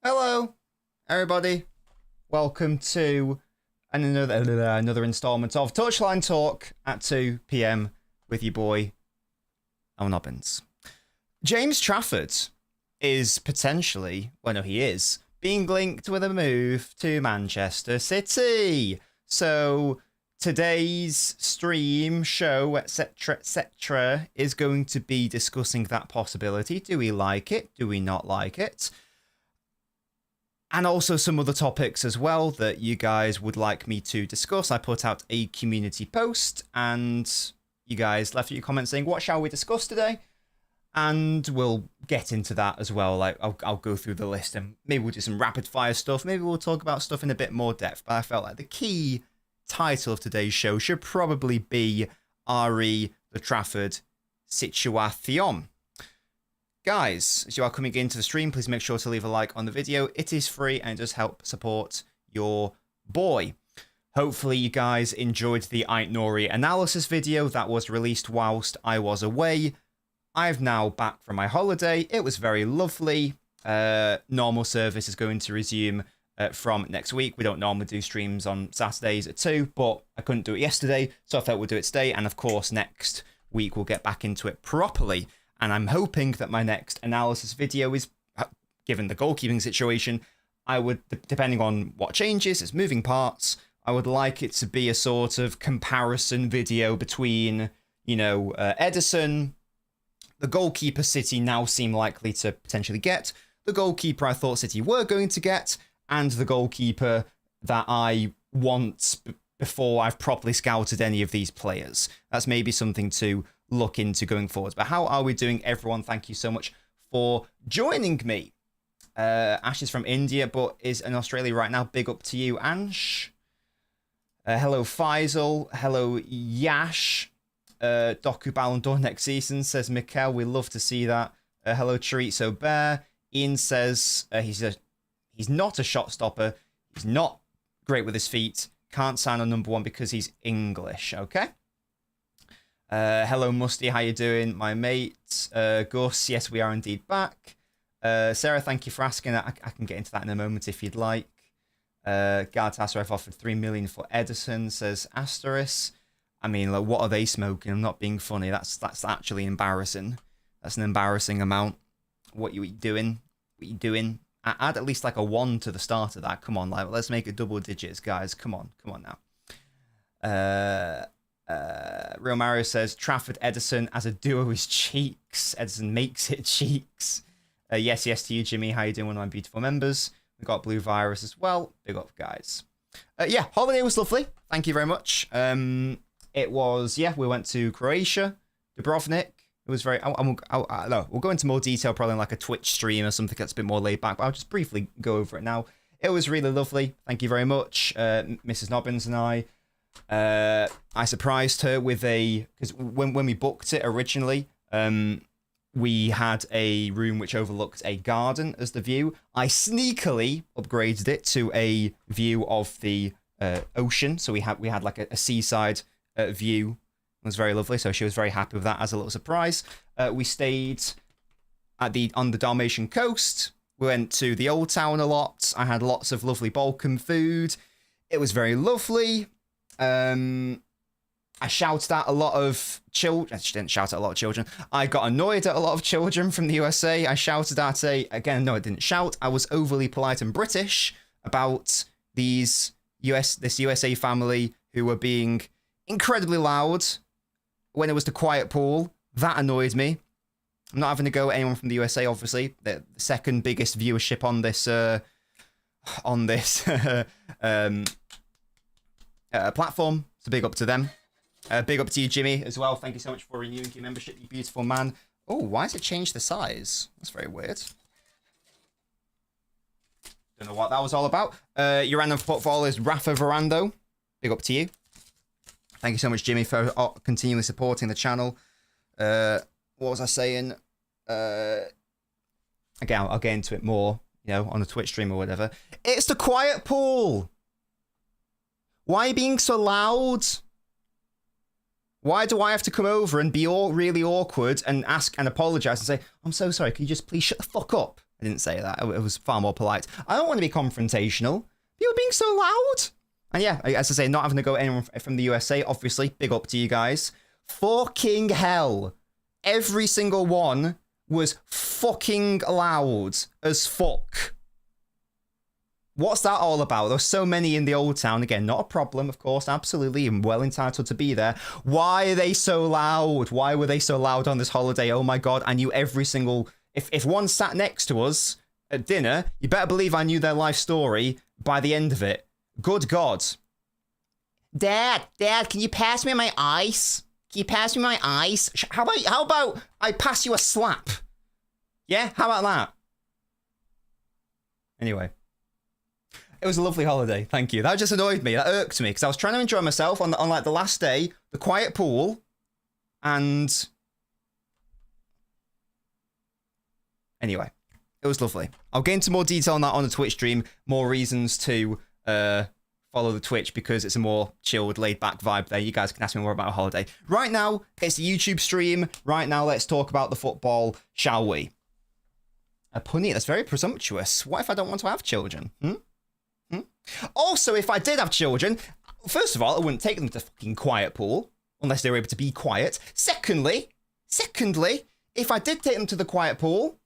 Hello, everybody. Welcome to another installment of Touchline Talk at 2 PM with your boy, LNobbins. James Trafford is potentially, well, no, he is, being linked with a move to Manchester City. So today's stream, show, etc., is going to be discussing that possibility. Do we like it? Do we not like it? And also some other topics as well that you guys would like me to discuss. I put out a community post and you guys left your comments saying, what shall we discuss today? And we'll get into that as well. Like I'll go through the list and maybe we'll do some rapid fire stuff. Maybe we'll talk about stuff in a bit more depth. But I felt like the key title of today's show should probably be RE the Trafford situation. Guys, as you are coming into the stream, please make sure to leave a like on the video. It is free and it does help support your boy. Hopefully you guys enjoyed the INSTA analysis video that was released whilst I was away. I've now back from my holiday. It was very lovely. Normal service is going to resume from next week. We don't normally do streams on Saturdays at 2, but I couldn't do it yesterday, so I thought we'll do it today. And of course, next week we'll get back into it properly. And I'm hoping that my next analysis video is, given the goalkeeping situation, I would, depending on what changes, it's moving parts, I would like it to be a sort of comparison video between, you know, Ederson, the goalkeeper City now seem likely to potentially get, the goalkeeper I thought City were going to get, and the goalkeeper that I want before I've properly scouted any of these players. That's maybe something to look into going forward. But how are we doing, everyone? Thank you so much for joining me. Ash is from India, but is in Australia right now. Big up to you, Ansh. Hello, Faisal. Hello, Yash. Doku Ballon d'Or next season, says Mikkel. We love to see that. Hello, Chorizo Bear. Ian says he's not a shot stopper. He's not great with his feet. Can't sign on number 1 because he's English. Okay. Hello, Musty. How you doing, my mate? Gus, yes, we are indeed back. Sarah, thank you for asking. I can get into that in a moment if you'd like. Galatasaray have offered 3 million for Ederson, says Asteris. I mean, like, what are they smoking? I'm not being funny. That's actually embarrassing. That's an embarrassing amount. What you doing? What you doing? Add at least like a 1 to the start of that. Come on, like, let's make it double digits, guys. Come on now. Real Mario says Trafford Ederson as a duo is cheeks. Ederson makes it cheeks. Yes to you, Jimmy. How you doing, one of my beautiful members? We got Blue Virus as well. Big up, guys. Yeah, holiday was lovely. Thank you very much. It was, yeah, we went to Croatia, Dubrovnik. was very. No, we'll go into more detail probably in like a Twitch stream or something that's a bit more laid back. But I'll just briefly go over it now. It was really lovely. Thank you very much, Mrs. Nobbins and I. I surprised her with because when we booked it originally, we had a room which overlooked a garden as the view. I sneakily upgraded it to a view of the ocean, so we had like a seaside view. It was very lovely, so she was very happy with that as a little surprise. We stayed on the Dalmatian coast. We went to the Old Town a lot. I had lots of lovely Balkan food. It was very lovely. I shouted at a lot of children. I didn't shout at a lot of children. I got annoyed at a lot of children from the USA. I shouted at again, no, I didn't shout. I was overly polite and British about this USA family who were being incredibly loud when it was the quiet pool. That annoyed me. I'm not having to go at anyone from the USA, obviously. The second biggest viewership on this platform. So big up to them. Big up to you, Jimmy, as well. Thank you so much for renewing your membership, you beautiful man. Oh, why has it changed the size? That's very weird. Don't know what that was all about. Your random football is Rafa Verando. Big up to you. Thank you so much, Jimmy, for continually supporting the channel. What was I saying? Again, I'll get into it more, on the Twitch stream or whatever. It's the quiet pool. Why are you being so loud? Why do I have to come over and be all really awkward and ask and apologize and say, I'm so sorry, can you just please shut the fuck up? I didn't say that. It was far more polite. I don't want to be confrontational. You're being so loud. And yeah, as I say, not having to go anyone from the USA, obviously, big up to you guys. Fucking hell. Every single one was fucking loud as fuck. What's that all about? There's so many in the Old Town. Again, not a problem, of course, absolutely. I'm well entitled to be there. Why are they so loud? Why were they so loud on this holiday? Oh my God, I knew every single... If one sat next to us at dinner, you better believe I knew their life story by the end of it. Good God. Dad, can you pass me my ice? Can you pass me my ice? How about I pass you a slap? Yeah, how about that? Anyway. It was a lovely holiday, thank you. That just annoyed me, that irked me, because I was trying to enjoy myself on like the last day, the quiet pool, and... Anyway, it was lovely. I'll get into more detail on that on the Twitch stream, more reasons to follow the Twitch, because it's a more chilled, laid-back vibe there. You guys can ask me more about a holiday. Right now, it's a YouTube stream. Right now, let's talk about the football, shall we? Punny, that's very presumptuous. What if I don't want to have children? Also, if I did have children, first of all, I wouldn't take them to fucking quiet pool, unless they were able to be quiet. Secondly, if I did take them to the quiet pool,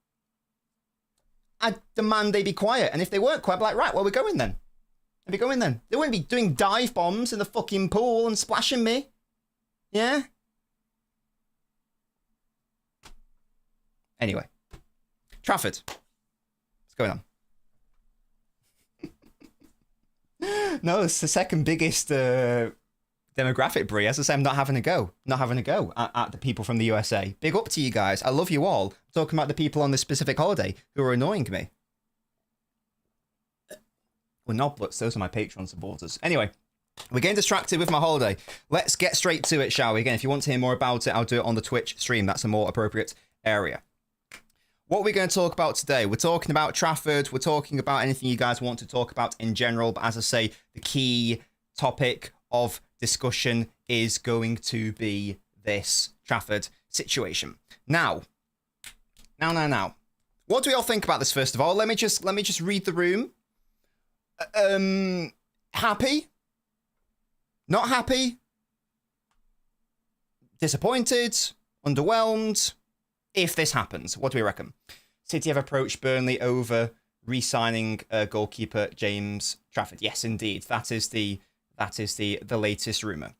I'd demand they be quiet. And if they weren't quiet, I'd be like, right, well, we're going then. I'd be going then. They wouldn't be doing dive bombs in the fucking pool and splashing me. Yeah? Anyway. Trafford. What's going on? No, it's the second biggest demographic, Brie. As I say, I'm not having a go. Not having a go at the people from the USA. Big up to you guys. I love you all. I'm talking about the people on this specific holiday who are annoying me. Well, Nobbins, those are my Patreon supporters. Anyway, we're getting distracted with my holiday. Let's get straight to it, shall we? Again, if you want to hear more about it, I'll do it on the Twitch stream. That's a more appropriate area. What we're going to talk about today, we're talking about Trafford, we're talking about anything you guys want to talk about in general, but as I say, the key topic of discussion is going to be this Trafford situation. Now. What do we all think about this, first of all? Let me just read the room. Happy? Not happy? Disappointed? Underwhelmed? If this happens, what do we reckon? City have approached Burnley over re-signing goalkeeper James Trafford. Yes, indeed. That is the latest rumor.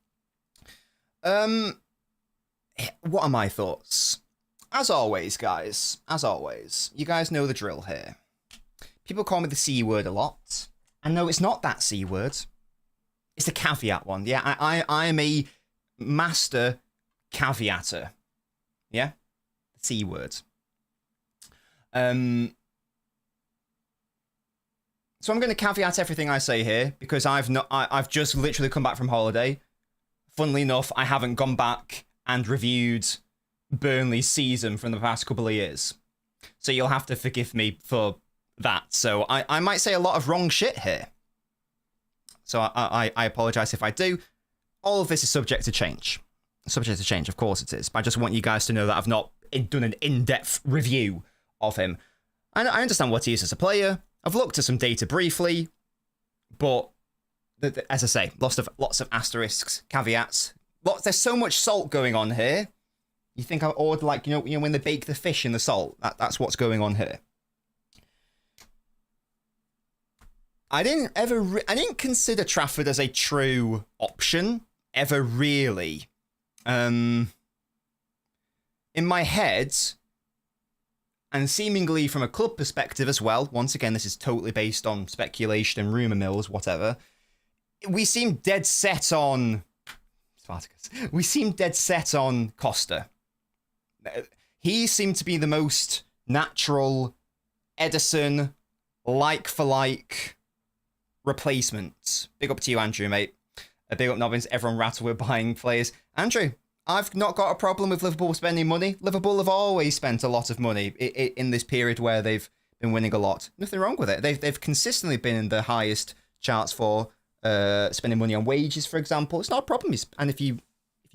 What are my thoughts? As always, guys. As always, you guys know the drill here. People call me the C word a lot. And no, it's not that C word. It's the caveat one. Yeah, I am a master caveater. Yeah? C word. So I'm going to caveat everything I say here because I've just literally come back from holiday. Funnily enough, I haven't gone back and reviewed Burnley's season from the past couple of years. So you'll have to forgive me for that. So I might say a lot of wrong shit here. So I apologize if I do. All of this is subject to change. Subject to change, of course it is. But I just want you guys to know that I've not done an in-depth review of him. I understand what he is as a player. I've looked at some data briefly, but as I say, lots of asterisks, caveats. There's so much salt going on here. You think I ordered, like, you know when they bake the fish in the salt? That's what's going on here. I didn't consider Trafford as a true option ever really. In my head, and seemingly from a club perspective as well, once again, this is totally based on speculation and rumour mills, whatever, we seem dead set on... Spartacus. We seem dead set on Costa. He seemed to be the most natural Ederson, like-for-like replacement. Big up to you, Andrew, mate. A big up, Nobbins. Everyone rattled with buying players. Andrew, I've not got a problem with Liverpool spending money. Liverpool have always spent a lot of money in this period where they've been winning a lot. Nothing wrong with it. They've consistently been in the highest charts for spending money on wages, for example. It's not a problem. And if you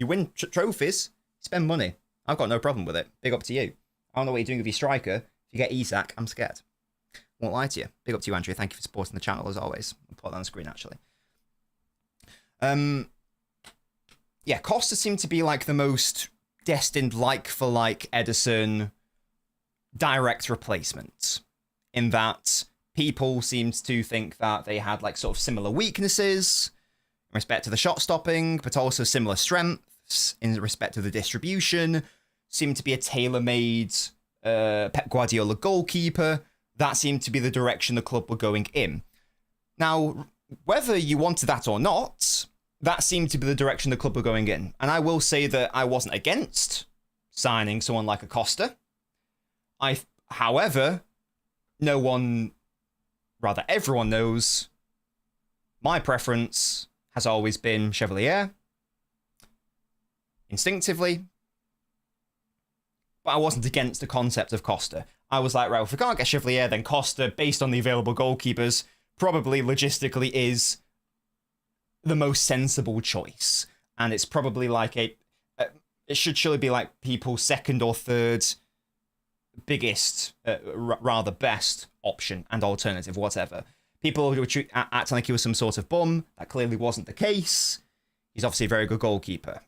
win trophies, spend money. I've got no problem with it. Big up to you. I don't know what you're doing with your striker. If you get Isak, I'm scared. Won't lie to you. Big up to you, Andrew. Thank you for supporting the channel as always. I'll put that on the screen actually. Yeah, Costa seemed to be like the most destined like-for-like Ederson direct replacement, in that people seemed to think that they had like sort of similar weaknesses in respect to the shot stopping, but also similar strengths in respect to the distribution. Seemed to be a tailor-made Pep Guardiola goalkeeper. That seemed to be the direction the club were going in. Now, whether you wanted that or not, that seemed to be the direction the club were going in. And I will say that I wasn't against signing someone like Acosta. However, everyone knows my preference has always been Chevalier. Instinctively. But I wasn't against the concept of Costa. I was like, right, well, if we can't get Chevalier, then Costa, based on the available goalkeepers, probably logistically is the most sensible choice. And it's probably like it should surely be like people's second or third biggest, rather best option and alternative, whatever. People who were acting like he was some sort of bum. That clearly wasn't the case. He's obviously a very good goalkeeper.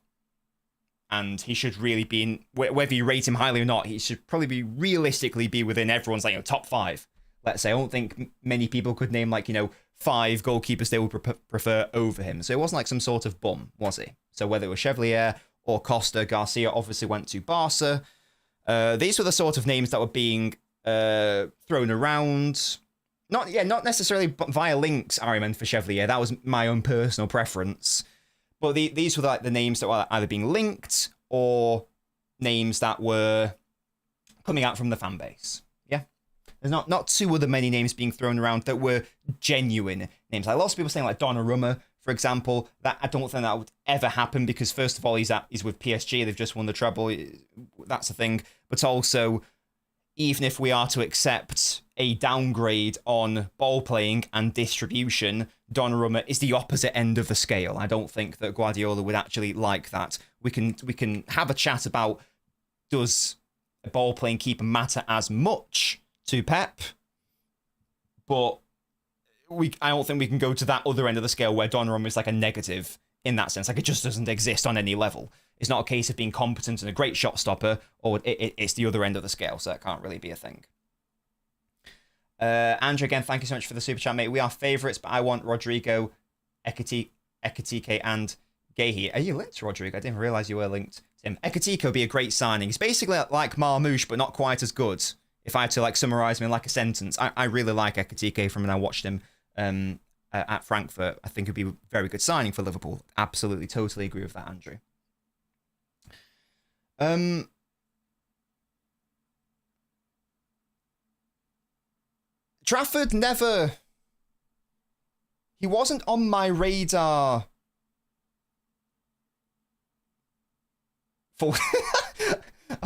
And he should really be in, whether you rate him highly or not, he should probably be realistically be within everyone's like, top 5. Let's say, I don't think many people could name 5 goalkeepers they would prefer over him. So it wasn't like some sort of bum, was he? So whether it was Chevalier or Costa, Garcia obviously went to Barca. These were the sort of names that were being thrown around. Not necessarily via links, I remember, for Chevalier. That was my own personal preference. But these were like the names that were either being linked or names that were coming out from the fan base. Yeah. There's not too other many names being thrown around that were genuine names. Like lots of people saying like Donnarumma, for example. That I don't think that would ever happen because first of all, he's with PSG. They've just won the treble. That's a thing. But also, even if we are to accept a downgrade on ball playing and distribution, Donnarumma is the opposite end of the scale. I don't think that Guardiola would actually like that. We can have a chat about, does a ball playing keeper matter as much to Pep? But I don't think we can go to that other end of the scale where Donnarumma is like a negative in that sense. Like it just doesn't exist on any level. It's not a case of being competent and a great shot stopper, or it's the other end of the scale, so that can't really be a thing. Andrew, again, thank you so much for the super chat, mate. We are favourites, but I want Rodrigo, Ekitike, and Gehi. Are you linked to Rodrigo? I didn't realise you were linked to him. Ekitike would be a great signing. He's basically like Marmoush, but not quite as good. If I had to summarise him in a sentence, I really like Ekitike from when I watched him at Frankfurt. I think it'd be a very good signing for Liverpool. Absolutely, totally agree with that, Andrew. Trafford never... He wasn't on my radar for...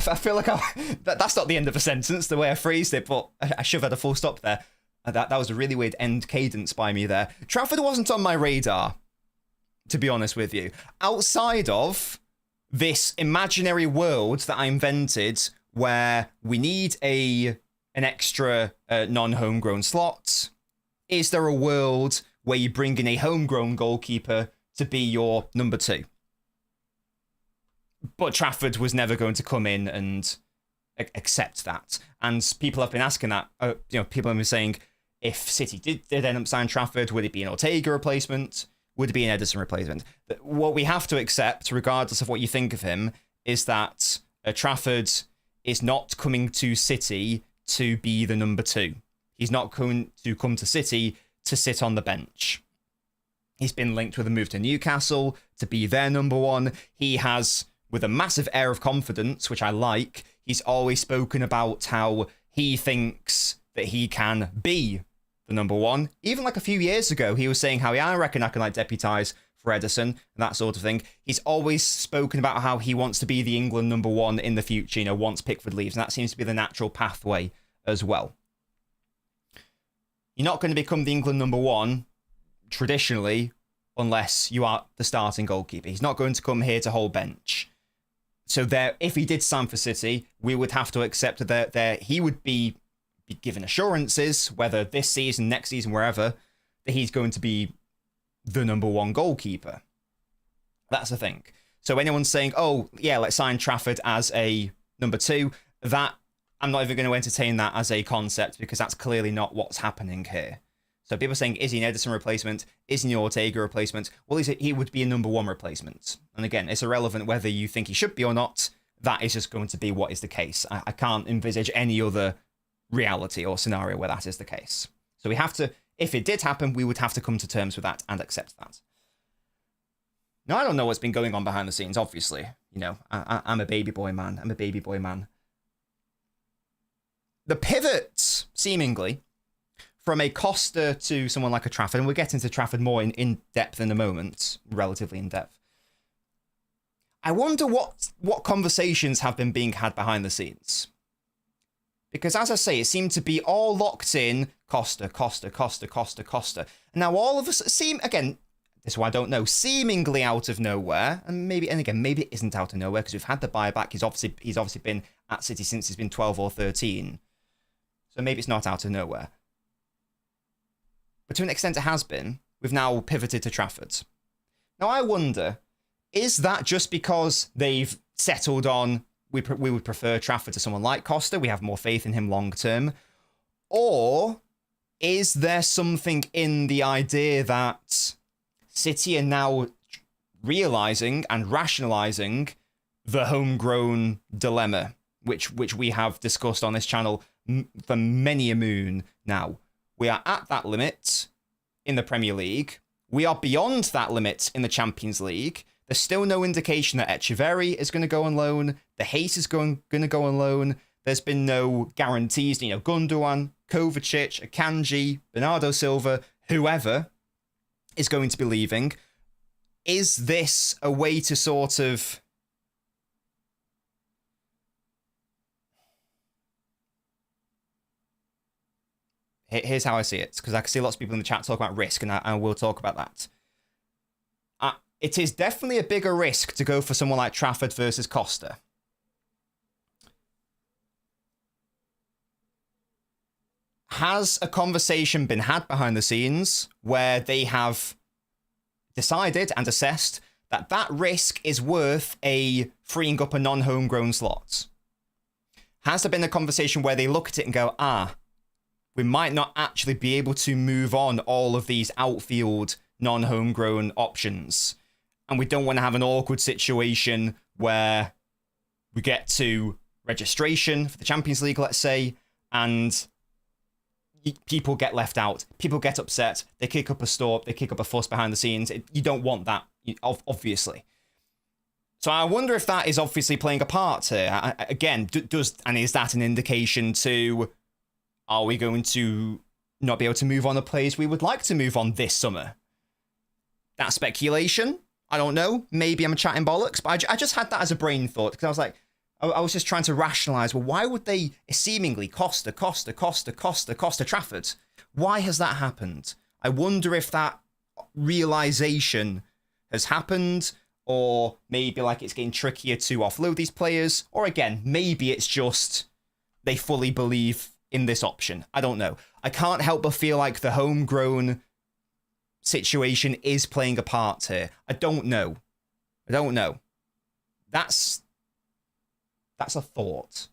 I feel like that's not the end of a sentence, the way I phrased it, but I should have had a full stop there. That was a really weird end cadence by me there. Trafford wasn't on my radar, to be honest with you. Outside of this imaginary world that I invented where we need an extra non-homegrown slot, is there a world where you bring in a homegrown goalkeeper to be your number 2? But Trafford was never going to come in and accept that. And people have been asking that. People have been saying, if City did end up signing Trafford, would it be an Ortega replacement? Would it be an Ederson replacement? What we have to accept, regardless of what you think of him, is that Trafford is not coming to City to be the number 2. He's not going to come to City to sit on the bench. He's been linked with a move to Newcastle to be their number 1. He has, with a massive air of confidence, which I like, he's always spoken about how he thinks that he can be the number 1. Even like a few years ago, he was saying how, yeah, I reckon I can like deputise for Ederson and that sort of thing. He's always spoken about how he wants to be the England number 1 in the future, once Pickford leaves. And that seems to be the natural pathway as well. You're not going to become the England number 1 traditionally unless you are the starting goalkeeper. He's not going to come here to hold bench. So if he did sign for City, we would have to accept that he would be given assurances, whether this season, next season, wherever, that he's going to be the number 1 goalkeeper. That's the thing. So anyone saying, oh, yeah, let's sign Trafford as a number 2, that I'm not even going to entertain that as a concept, because that's clearly not what's happening here. So people are saying, is he an Ederson replacement? Is he an Ortega replacement? Well, he would be a number 1 replacement. And again, it's irrelevant whether you think he should be or not. That is just going to be what is the case. I can't envisage any other reality or scenario where that is the case. So we have to, if it did happen, we would have to come to terms with that and accept that. Now, I don't know what's been going on behind the scenes, obviously. I'm a baby boy man. The pivot, seemingly, from a Costa to someone like a Trafford, and we'll get into Trafford more in depth in a moment, relatively in depth. I wonder what conversations have been being had behind the scenes. Because as I say, it seemed to be all locked in Costa. And now all of us seem, again, this is why I don't know, seemingly out of nowhere, and again, maybe it isn't out of nowhere because we've had the buyback. He's obviously been at City since he's been 12 or 13. So maybe it's not out of nowhere. But to an extent it has been. We've now pivoted to Trafford. Now I wonder, is that just because they've settled on we would prefer Trafford to someone like Costa, we have more faith in him long term? Or is there something in the idea that City are now realising and rationalising the homegrown dilemma, which we have discussed on this channel for many a moon now? We are at that limit in the Premier League. We are beyond that limit in the Champions League. There's still no indication that Echeverri is going to go on loan. The Hayes is going to go on loan. There's been no guarantees. Gundogan, Kovacic, Akanji, Bernardo Silva, whoever is going to be leaving. Is this a way to sort of... Here's how I see it, because I can see lots of people in the chat talk about risk, and I will talk about that. It is definitely a bigger risk to go for someone like Trafford versus Costa. Has a conversation been had behind the scenes where they have decided and assessed that that risk is worth freeing up a non-homegrown slot? Has there been a conversation where they look at it and go, we might not actually be able to move on all of these outfield non-homegrown options, and we don't want to have an awkward situation where we get to registration for the Champions League, let's say, and people get left out, people get upset, they kick up a storm, they kick up a fuss behind the scenes. You don't want that, obviously. So I wonder if that is obviously playing a part here. Again, is that an indication to, are we going to not be able to move on the players we would like to move on this summer. That's speculation. I don't know. Maybe I'm chatting bollocks, but I just had that as a brain thought because I was like, I was just trying to rationalise, well, why would they seemingly Costa Trafford? Why has that happened? I wonder if that realisation has happened, or maybe like it's getting trickier to offload these players, or again, maybe it's just they fully believe in this option. I don't know. I can't help but feel like the homegrown situation is playing a part here. I don't know. That's a thought.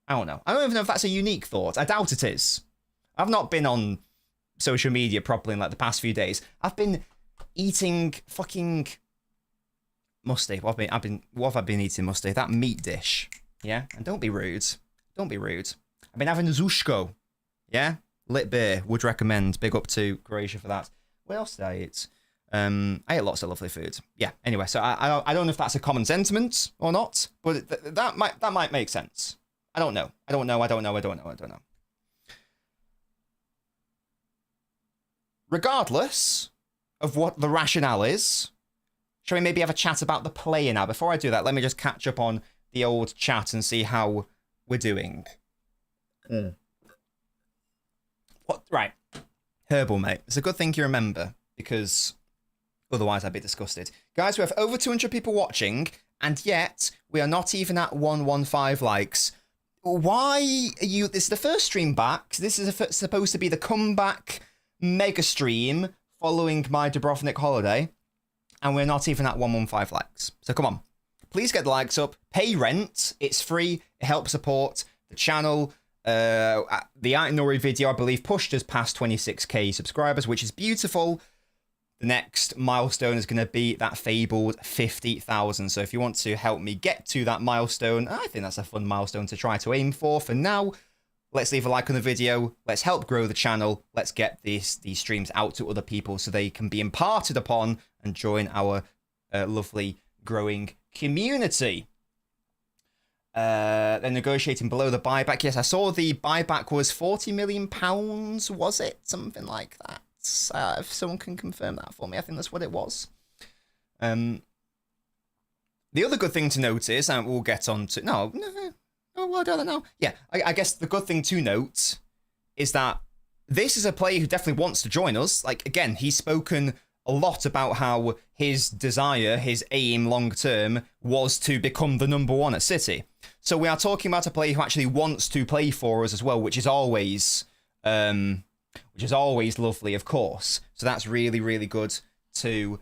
I don't know. I don't even know if that's a unique thought. I doubt it is. I've not been on social media properly in like the past few days. I've been eating fucking musty. What have I been eating, musty? That meat dish. Yeah? And don't be rude. Don't be rude. I've been having a Zushko. Yeah? Lit beer. Would recommend. Big up to Croatia for that. What else did I eat? I ate lots of lovely food. Yeah, anyway, so I don't know if that's a common sentiment or not, but that might make sense. I don't know. Regardless of what the rationale is, shall we maybe have a chat about the player now? Before I do that, let me just catch up on the old chat and see how we're doing. What? Right. Herbal, mate. It's a good thing you remember, because otherwise I'd be disgusted. Guys, we have over 200 people watching, and yet we are not even at 115 likes. Why are you... This is the first stream back. This is supposed to be the comeback mega stream following my Dubrovnik holiday, and we're not even at 115 likes. So come on. Please get the likes up. Pay rent. It's free. It helps support the channel. The Nori video, I believe, pushed us past 26k subscribers, which is beautiful. The next milestone is going to be that fabled 50,000. So if you want to help me get to that milestone, I think that's a fun milestone to try to aim for. For now, let's leave a like on the video. Let's help grow the channel. Let's get these streams out to other people so they can be imparted upon and join our lovely growing community. They're negotiating below the buyback. Yes, I saw the buyback was £40 million, was it? Something like that. If someone can confirm that for me, I think that's what it was. The other good thing to note is, and we'll get on to... No, I don't know. Yeah, I guess the good thing to note is that this is a player who definitely wants to join us. Like, again, he's spoken a lot about how his desire, his aim long-term, was to become the number one at City. So we are talking about a player who actually wants to play for us as well, which is always lovely, of course. So that's really, really good to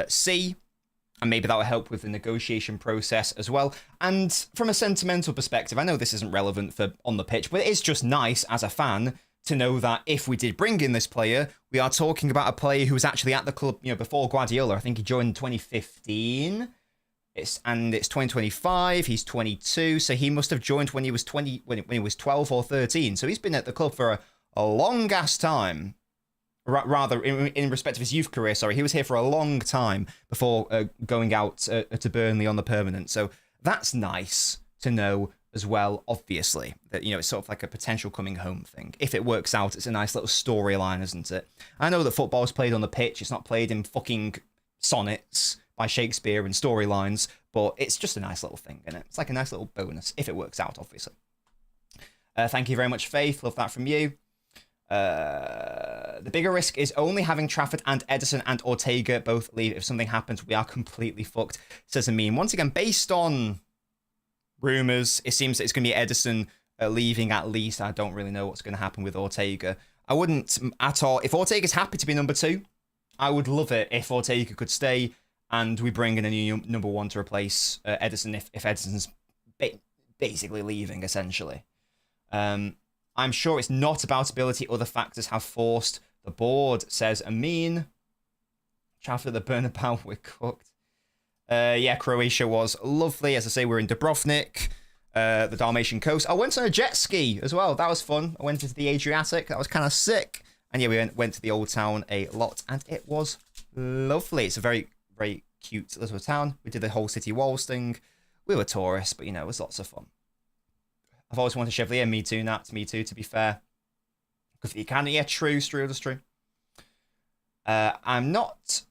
see. And maybe that will help with the negotiation process as well. And from a sentimental perspective, I know this isn't relevant for on the pitch, but it is just nice as a fan to know that if we did bring in this player, we are talking about a player who was actually at the club, before Guardiola. I think he joined in 2015. It's 2025. He's 22, so he must have joined when he was 20, when he was 12 or 13. So he's been at the club for a long ass time. Rather, in respect of his youth career, sorry, he was here for a long time before going out to Burnley on the permanent. So that's nice to know as well, obviously, that, it's sort of like a potential coming home thing. If it works out, it's a nice little storyline, isn't it? I know that football is played on the pitch. It's not played in fucking sonnets by Shakespeare and storylines, but it's just a nice little thing, isn't it? It's like a nice little bonus, if it works out, obviously. Thank you very much, Faith. Love that from you. The bigger risk is only having Trafford and Ederson and Ortega both leave. If something happens, we are completely fucked, says Amin. Once again, based on rumours, it seems that it's going to be Ederson leaving at least. I don't really know what's going to happen with Ortega. I wouldn't at all. If Ortega's happy to be number 2, I would love it if Ortega could stay and we bring in a new number 1 to replace Ederson if Ederson's basically leaving, essentially. I'm sure it's not about ability. Other factors have forced the board, says Amin. Trafford, the Bernabeu, we're cooked. Yeah, Croatia was lovely. As I say, we're in Dubrovnik, the Dalmatian coast. I went on a jet ski as well. That was fun. I went into the Adriatic. That was kind of sick. And yeah, we went to the old town a lot, and it was lovely. It's a very, very cute little town. We did the whole city walls thing. We were tourists, but, it was lots of fun. I've always wanted Chevalier. Me too, Nat. Me too, to be fair. Because you can, yeah, true, that's true. I'm not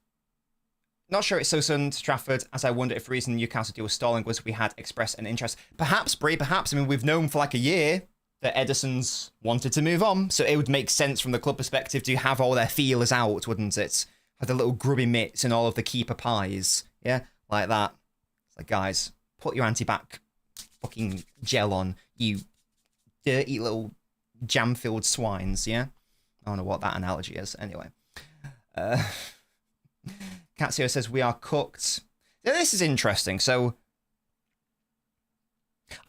sure it's so sudden to Trafford, as I wonder if the reason Newcastle deal was stalling was we had expressed an interest. Perhaps, Brie, perhaps. I mean, we've known for like a year that Ederson's wanted to move on, so it would make sense from the club perspective to have all their feelers out, wouldn't it? Have the little grubby mitts and all of the keeper pies, yeah? Like that. It's like, guys, put your anti-bac fucking gel on, you dirty little jam-filled swines, yeah? I don't know what that analogy is. Anyway. Katsio says, we are cooked. Now, this is interesting. So,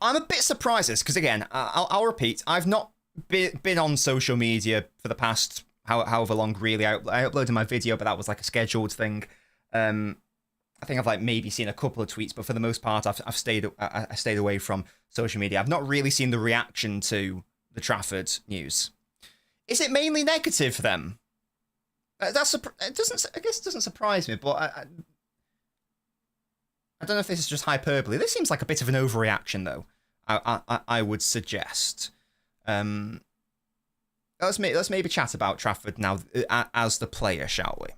I'm a bit surprised at this, because again, I'll repeat, I've not been on social media for the past however long, really. I uploaded my video, but that was like a scheduled thing. I think I've like maybe seen a couple of tweets, but for the most part, I stayed away from social media. I've not really seen the reaction to the Trafford news. Is it mainly negative for them? It doesn't surprise me, but I don't know if this is just hyperbole. This seems like a bit of an overreaction, though. I would suggest. Let's maybe chat about Trafford now as the player, shall we?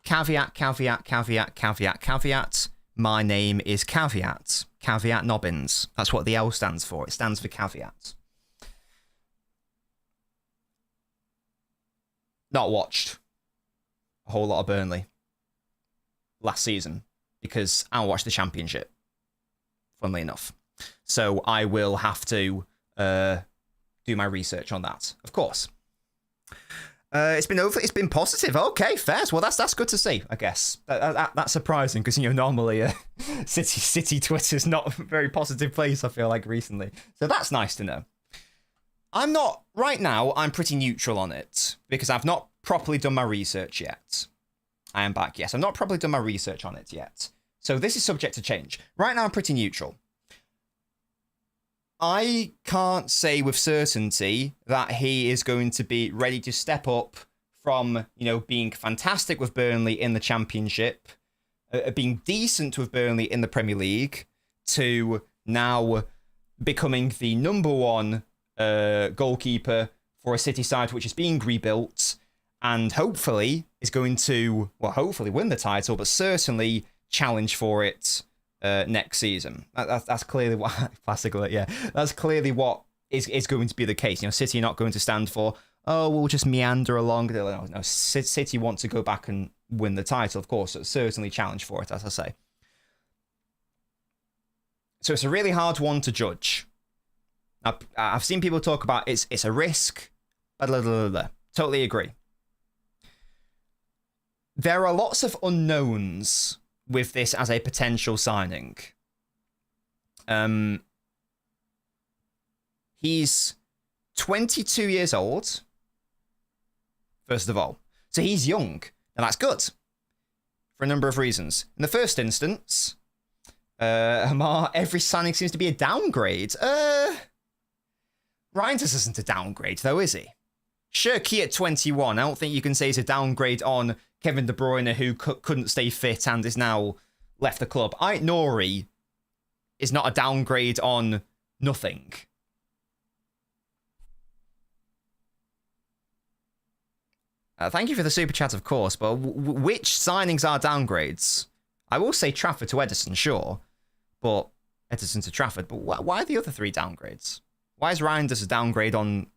Caveat, caveat, caveat, caveat, caveat. My name is Caveat. Caveat Nobbins. That's what the L stands for. It stands for caveat. Not watched a whole lot of Burnley last season because I watched the Championship, funnily enough. So I will have to do my research on that, of course. It's been positive. Okay, fair. Well, that's good to see, I guess. That's surprising because normally City Twitter's not a very positive place, I feel like, recently. So that's nice to know. Right now, I'm pretty neutral on it because I've not properly done my research yet. I am back, yes. I've not properly done my research on it yet. So this is subject to change. Right now, I'm pretty neutral. I can't say with certainty that he is going to be ready to step up from, being fantastic with Burnley in the Championship, being decent with Burnley in the Premier League, to now becoming the number one goalkeeper for a City side which is being rebuilt and hopefully is going to, hopefully win the title, but certainly challenge for it next season. That's clearly what classical. Yeah, that's clearly what is going to be the case. City are not going to stand for, we'll just meander along. No, City want to go back and win the title, of course. So certainly challenge for it, as I say. So it's a really hard one to judge. I've seen people talk about it's a risk. Blah, blah, blah, blah. Totally agree. There are lots of unknowns with this as a potential signing. He's 22 years old, first of all. So he's young, and that's good for a number of reasons. In the first instance, Amar, every signing seems to be a downgrade. Reinders isn't a downgrade, though, is he? Sure, Key at 21. I don't think you can say it's a downgrade on Kevin De Bruyne, who couldn't stay fit and is now left the club. Nori is not a downgrade on nothing. Thank you for the super chat, of course, but which signings are downgrades? I will say Trafford to Ederson, sure, but Ederson to Trafford. But why are the other three downgrades? Why is Reinders a downgrade on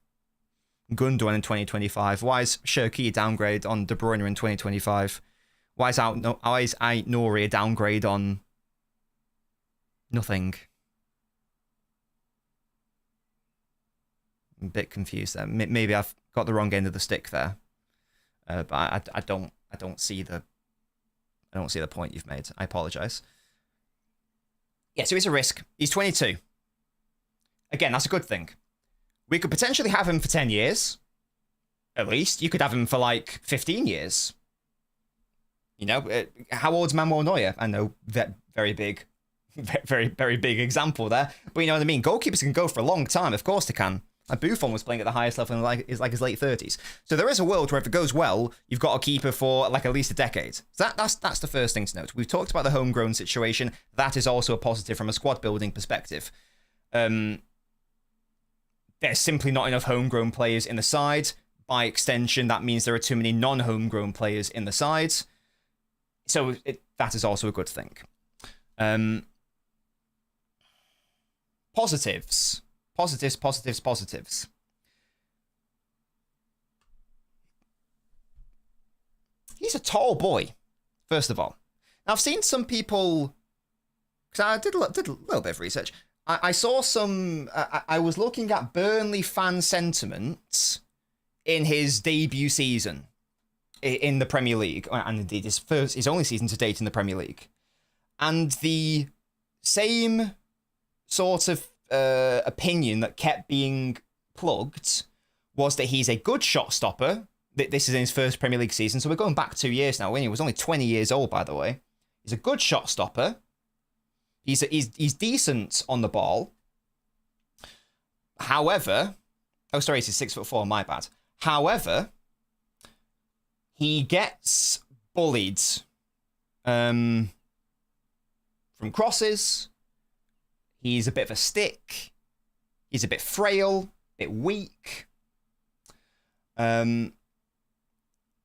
Gundogan in 2025? Why is Shirky a downgrade on De Bruyne in 2025? Why is Nori a downgrade on nothing? I'm a bit confused there. Maybe I've got the wrong end of the stick there, but I don't see the point you've made. I apologise. Yeah, so he's a risk. He's 22. Again, that's a good thing. We could potentially have him for 10 years. At least. You could have him for like 15 years. How old's Manuel Neuer? I know, that very big, very, very big example there. But you know what I mean? Goalkeepers can go for a long time. Of course they can. Like Buffon was playing at the highest level in like his late 30s. So there is a world where if it goes well, you've got a keeper for like at least a decade. So that's the first thing to note. We've talked about the homegrown situation. That is also a positive from a squad building perspective. there's simply not enough homegrown players in the side. By extension, that means there are too many non-homegrown players in the side. So that is also a good thing. Positives. Positives. He's a tall boy, first of all. Now, I've seen some people, because I did a little bit of research. I saw some, I was looking at Burnley fan sentiments in his debut season in the Premier League, and indeed his only season to date in the Premier League. And the same sort of opinion that kept being plugged was that he's a good shot stopper. This is in his first Premier League season, so we're going back 2 years now. He was only 20 years old, by the way. He's a good shot stopper. He's decent on the ball. However, he's 6'4", my bad. However, he gets bullied from crosses. He's a bit of a stick. He's a bit frail, a bit weak. And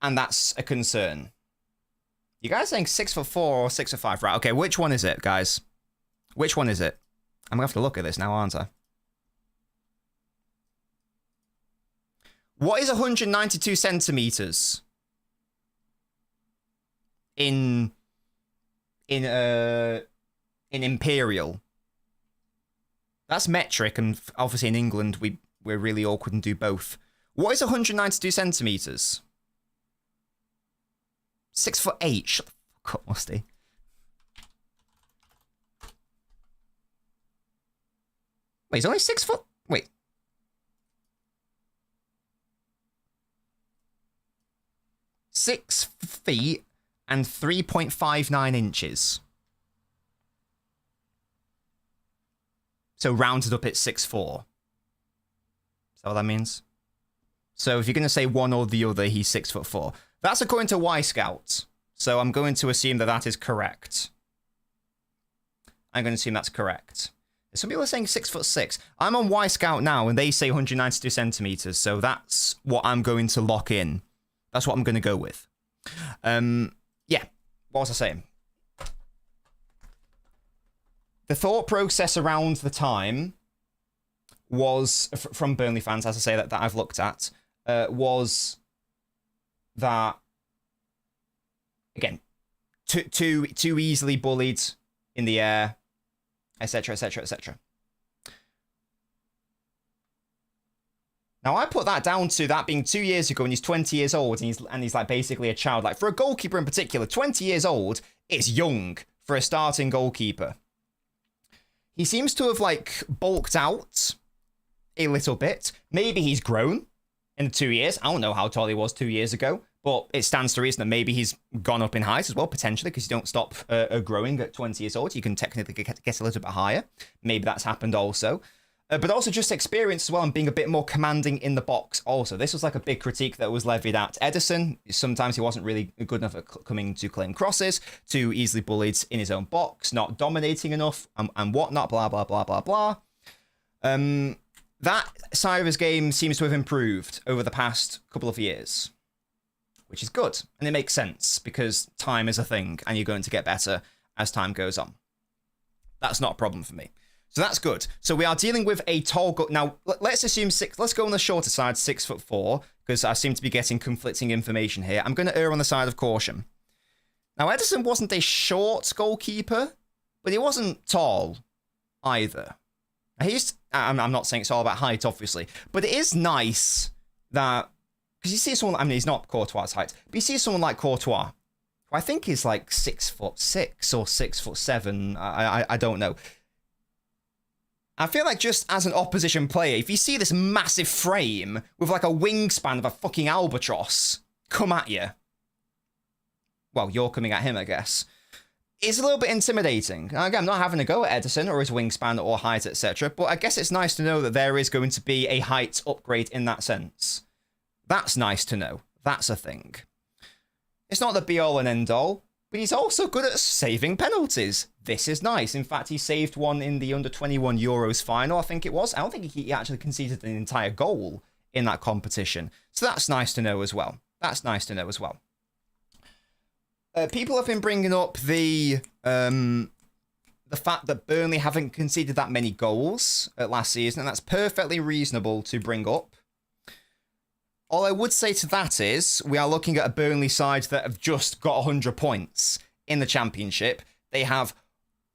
that's a concern. You guys saying 6'4" or 6'5"? Right, okay, which one is it, guys? Which one is it? I'm going to have to look at this now, aren't I? What is 192 centimeters in imperial? That's metric, and obviously in England we're really awkward and do both. What is 192 centimeters? 6'8". Shut the fuck up, Musty. Wait, he's only 6 foot. Wait. £6 and 3.59 inches. So rounded up, it's 6'4". Is that what that means? So if you're going to say one or the other, he's 6'4". That's according to Y-Scout. So I'm going to assume that that is correct. I'm going to assume that's correct. Some people are saying 6'6". I'm on Y-Scout now, and they say 192 centimeters. So that's what I'm going to lock in. That's what I'm going to go with. Yeah. What was I saying? The thought process around the time was, from Burnley fans, as I say, that I've looked at, was that, again, too easily bullied in the air, etc., etc., etc. Now, I put that down to that being 2 years ago, and he's 20 years old, and he's like basically a child. Like, for a goalkeeper in particular, 20 years old is young for a starting goalkeeper. He seems to have, like, bulked out a little bit. Maybe he's grown in 2 years. I don't know how tall he was 2 years ago, but it stands to reason that maybe he's gone up in height as well, potentially, because you don't stop growing at 20 years old. You can technically get a little bit higher. Maybe that's happened also. But also just experience as well, and being a bit more commanding in the box also. This was like a big critique that was levied at Ederson. Sometimes he wasn't really good enough at coming to claim crosses, too easily bullied in his own box, not dominating enough, and whatnot, blah, blah, blah, blah, blah. That side of his game seems to have improved over the past couple of years, which is good. And it makes sense, because time is a thing, and you're going to get better as time goes on. That's not a problem for me. So that's good. So we are dealing with a tall now, let's assume let's go on the shorter side, 6'4", because I seem to be getting conflicting information here. I'm going to err on the side of caution. Now, Ederson wasn't a short goalkeeper, but he wasn't tall either. I'm not saying it's all about height, obviously, but it is nice that, because you see someone, I mean, he's not Courtois' height, but you see someone like Courtois, who I think is like 6'6" or 6'7". I don't know. I feel like just as an opposition player, if you see this massive frame with like a wingspan of a fucking albatross come at you, well, you're coming at him, I guess, it's a little bit intimidating. Again, I'm not having a go at Ederson or his wingspan or height, etc., but I guess it's nice to know that there is going to be a height upgrade in that sense. That's nice to know. That's a thing. It's not the be-all and end-all. but he's also good at saving penalties. This is nice. In fact, he saved one in the under-21 Euros final, I think it was. I don't think he actually conceded an entire goal in that competition. So that's nice to know as well. That's nice to know as well. People have been bringing up the fact that Burnley haven't conceded that many goals last season, and that's perfectly reasonable to bring up. All I would say to that is, we are looking at a Burnley side that have just got 100 points in the Championship. They have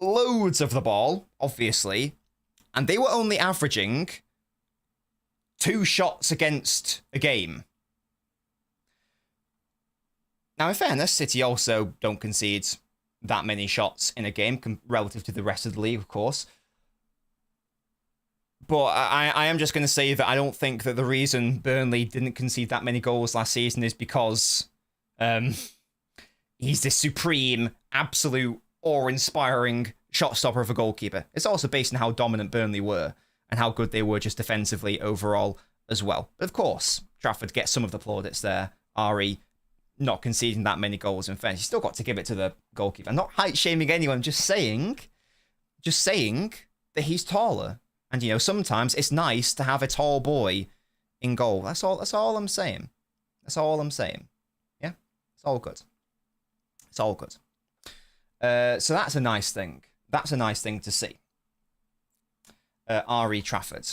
loads of the ball, obviously, and they were only averaging 2 shots against a game. Now, in fairness, City also don't concede that many shots in a game relative to the rest of the league, of course. But I am just going to say that I don't think that the reason Burnley didn't concede that many goals last season is because he's this supreme, absolute, awe-inspiring shot stopper of a goalkeeper. It's also based on how dominant Burnley were and how good they were just defensively overall as well. But of course, Trafford gets some of the plaudits there. Ari not conceding that many goals in fairness. You still got to give it to the goalkeeper. I'm not height-shaming anyone, just saying that he's taller. And, you know, sometimes it's nice to have a tall boy in goal. That's all I'm saying. That's all I'm saying. Yeah? It's all good. It's all good. So that's a nice thing. That's a nice thing to see. Ari Trafford.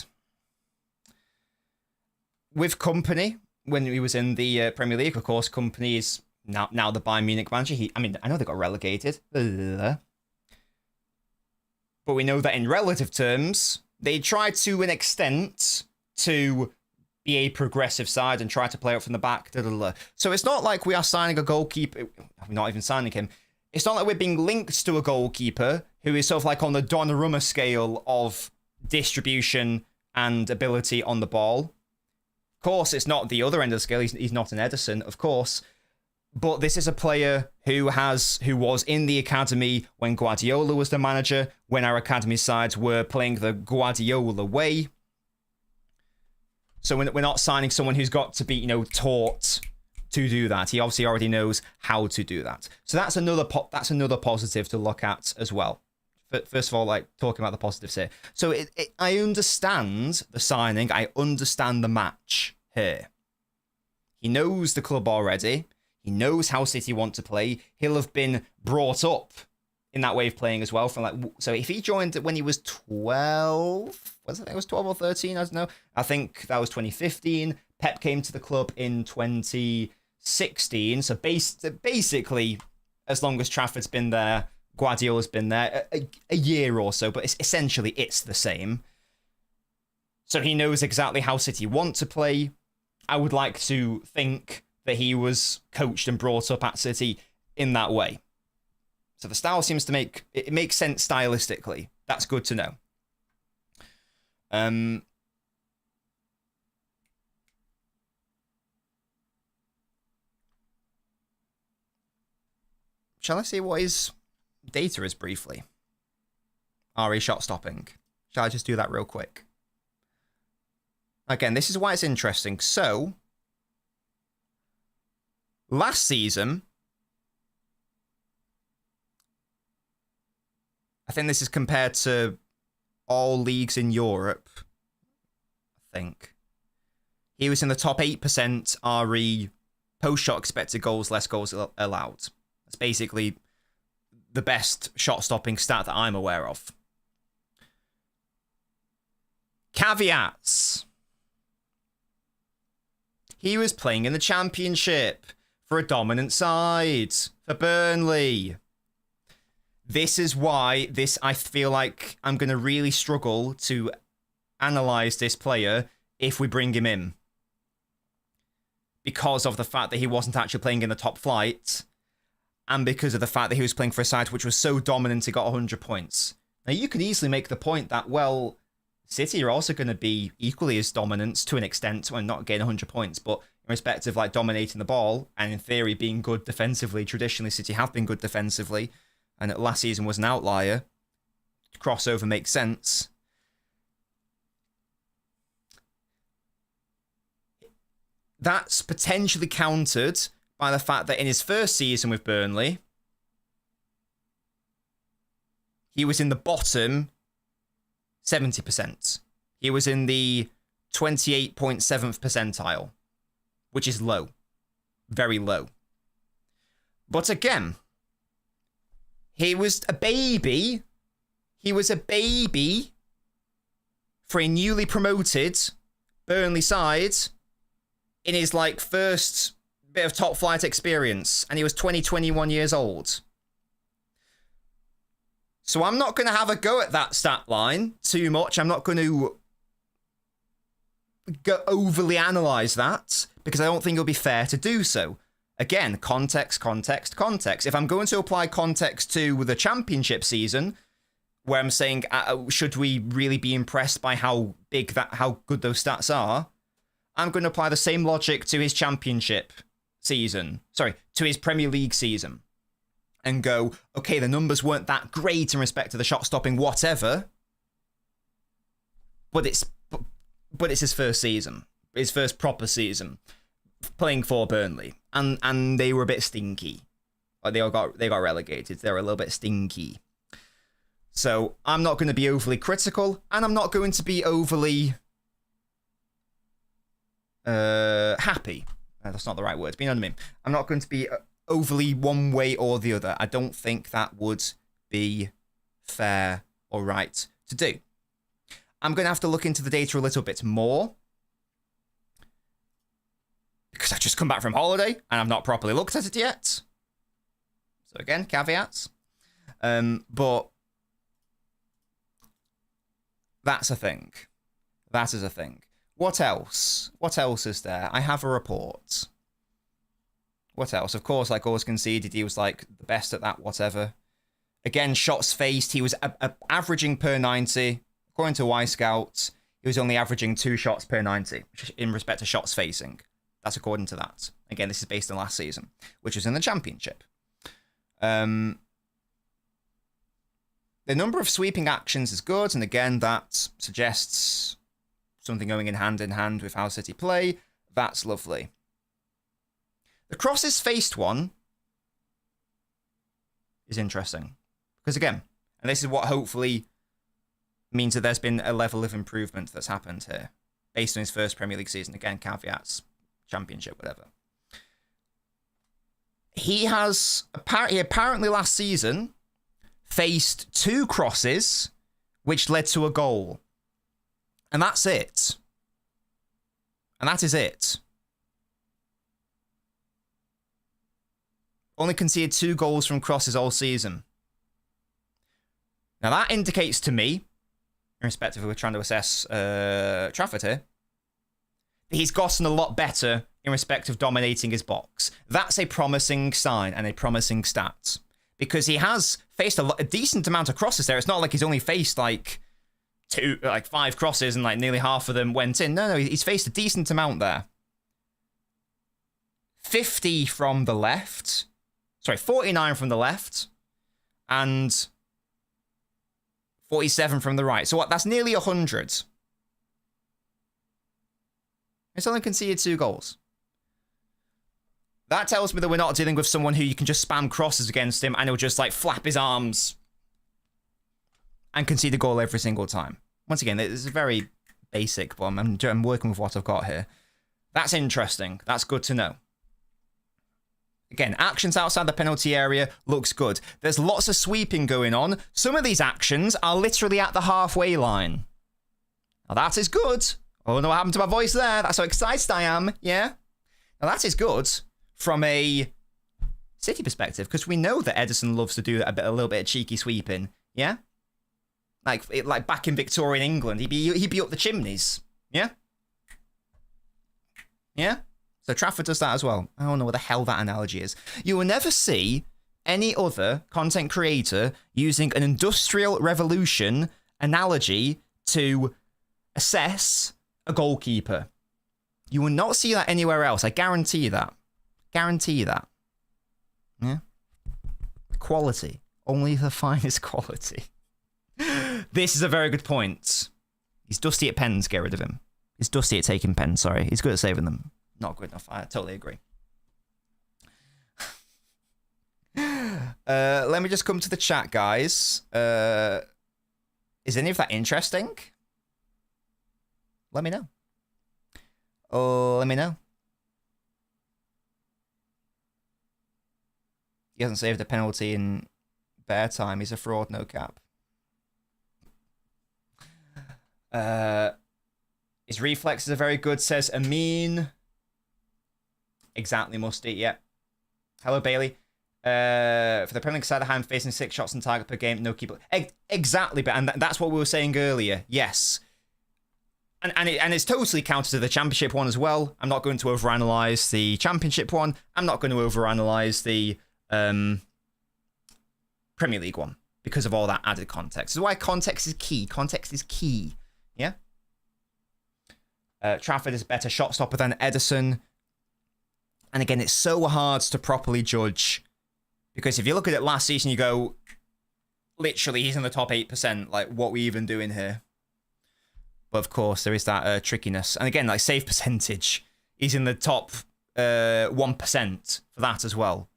With Company, when he was in the Premier League, of course, Company is now the Bayern Munich manager. I know they got relegated. But we know that in relative terms, they tried to an extent to be a progressive side and try to play up from the back. So it's not like we are signing a goalkeeper. We're not even signing him. It's not like we're being linked to a goalkeeper who is sort of like on the Donnarumma scale of distribution and ability on the ball. Of course, it's not the other end of the scale. He's not an Ederson, of course. But this is a player who was in the academy when Guardiola was the manager, when our academy sides were playing the Guardiola way. So we're not signing someone who's got to be, taught to do that. He obviously already knows how to do that. So that's another positive to look at as well. First of all, like talking about the positives here. So I understand the signing. I understand the match here. He knows the club already. He knows how City want to play. He'll have been brought up in that way of playing as well. So if he joined when he was 12, it was 12 or 13, I don't know. I think that was 2015. Pep came to the club in 2016. So basically, as long as Trafford's been there, Guardiola's been there a year or so, but essentially it's the same. So he knows exactly how City want to play. I would like to think that he was coached and brought up at City in that way. So the style seems to make sense stylistically. That's good to know. Shall I see what his data is briefly? RE shot stopping. Shall I just do that real quick? Again, this is why it's interesting. So, last season, I think this is compared to all leagues in Europe. I think he was in the top 8% RE post-shot expected goals, less goals allowed. That's basically the best shot-stopping stat that I'm aware of. Caveats. He was playing in the Championship for a dominant side, for Burnley. This is why I feel like I'm going to really struggle to analyse this player if we bring him in. Because of the fact that he wasn't actually playing in the top flight, and because of the fact that he was playing for a side which was so dominant he got 100 points. Now, you can easily make the point that, well, City are also going to be equally as dominant to an extent and not getting 100 points, but in respect of like dominating the ball and in theory being good defensively, traditionally City have been good defensively, and last season was an outlier. Crossover makes sense. That's potentially countered by the fact that in his first season with Burnley, he was in the bottom 70%. He was in the 28.7th percentile, which is low. Very low. But again, he was a baby. He was a baby for a newly promoted Burnley side in his first bit of top flight experience, and he was 21 years old. So I'm not going to have a go at that stat line too much. I'm not going to overly analyse that because I don't think it'll be fair to do so. Again, context. If I'm going to apply context to the championship season, where I'm saying, should we really be impressed by how good those stats are? I'm going to apply the same logic to his championship season. Sorry, to his Premier League season. And go, okay, the numbers weren't that great in respect to the shot stopping, whatever. But it's his first season. His first proper season. Playing for Burnley. And they were a bit stinky. Like they got relegated. They were a little bit stinky. So I'm not going to be overly critical, and I'm not going to be overly happy. That's not the right word, but you know what I mean. I'm not going to be overly one way or the other. I don't think that would be fair or right to do. I'm going to have to look into the data a little bit more because I've just come back from holiday and I've not properly looked at it yet. So again, caveats. But that's a thing. That is a thing. What else? What else is there? I have a report. What else? Of course, goals conceded, he was the best at that, whatever. Again, shots faced, he was averaging per 90. According to Y-Scout, he was only averaging 2 shots per 90 in respect to shots facing. That's according to that. Again, this is based on last season, which was in the championship. The number of sweeping actions is good, and again, that suggests something going in hand with how City play. That's lovely. The crosses faced one is interesting. Because again, and this is what hopefully means that there's been a level of improvement that's happened here. Based on his first Premier League season. Again, caveats, championship, whatever. He apparently last season faced 2 crosses, which led to a goal. And that's it. And that is it. Only conceded 2 goals from crosses all season. Now that indicates to me, in respect of we're trying to assess Trafford here, that he's gotten a lot better in respect of dominating his box. That's a promising sign and a promising stat. Because he has faced a decent amount of crosses there. It's not like he's only faced 5 crosses and nearly half of them went in. No, he's faced a decent amount there. 50 from the left. Sorry, 49 from the left. And 47 from the right. So what? That's nearly 100. He's only conceded 2 goals. That tells me that we're not dealing with someone who you can just spam crosses against him and he'll just flap his arms and concede a goal every single time. Once again, this is very basic, but I'm working with what I've got here. That's interesting. That's good to know. Again, actions outside the penalty area looks good. There's lots of sweeping going on. Some of these actions are literally at the halfway line. Now that is good. Oh no, what happened to my voice there? That's how excited I am, yeah? Now that is good from a City perspective, because we know that Ederson loves to do a little bit of cheeky sweeping, yeah? Like back in Victorian England, he'd be up the chimneys, yeah? Yeah? So Trafford does that as well. I don't know what the hell that analogy is. You will never see any other content creator using an industrial revolution analogy to assess a goalkeeper. You will not see that anywhere else. I guarantee that. Guarantee that. Yeah? Quality. Only the finest quality. This is a very good point. He's dusty at pens, get rid of him. He's dusty at taking pens, sorry. He's good at saving them. Not good enough. I totally agree. Let me just come to the chat, guys. Is any of that interesting? Let me know. Oh, let me know. He hasn't saved a penalty in bare time. He's a fraud, no cap. His reflexes are very good, says Amin. Exactly, Musty, yeah. Hello, Bailey. For the Premier League side, I'm facing 6 shots on target per game, no keeper. Exactly, but and that's what we were saying earlier. Yes. And it's totally counter to the Championship one as well. I'm not going to overanalyze the Championship one. I'm not going to overanalyze the Premier League one because of all that added context. This is why context is key. Context is key. Yeah? Trafford is a better shot stopper than Ederson. And again, it's so hard to properly judge because if you look at it last season, you go, literally, he's in the top 8%. Like, what are we even doing here? But of course, there is that trickiness. And again, like save percentage, he's in the top 1% for that as well.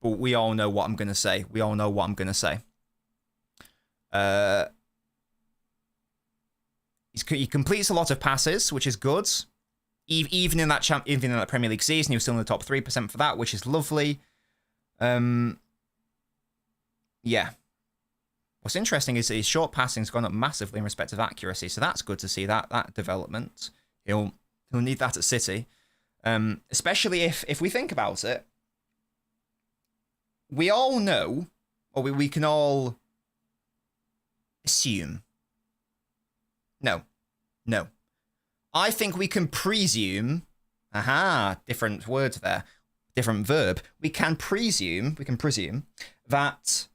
But we all know what I'm going to say. We all know what I'm going to say. He completes a lot of passes, which is good. Even in that Premier League season, he was still in the top 3% for that, which is lovely. Yeah. What's interesting is his short passing's gone up massively in respect of accuracy, so that's good to see that development. He'll need that at City, especially if we think about it. We all know, or we can all assume. No. I think we can presume. Aha, different words there, different verb. We can presume that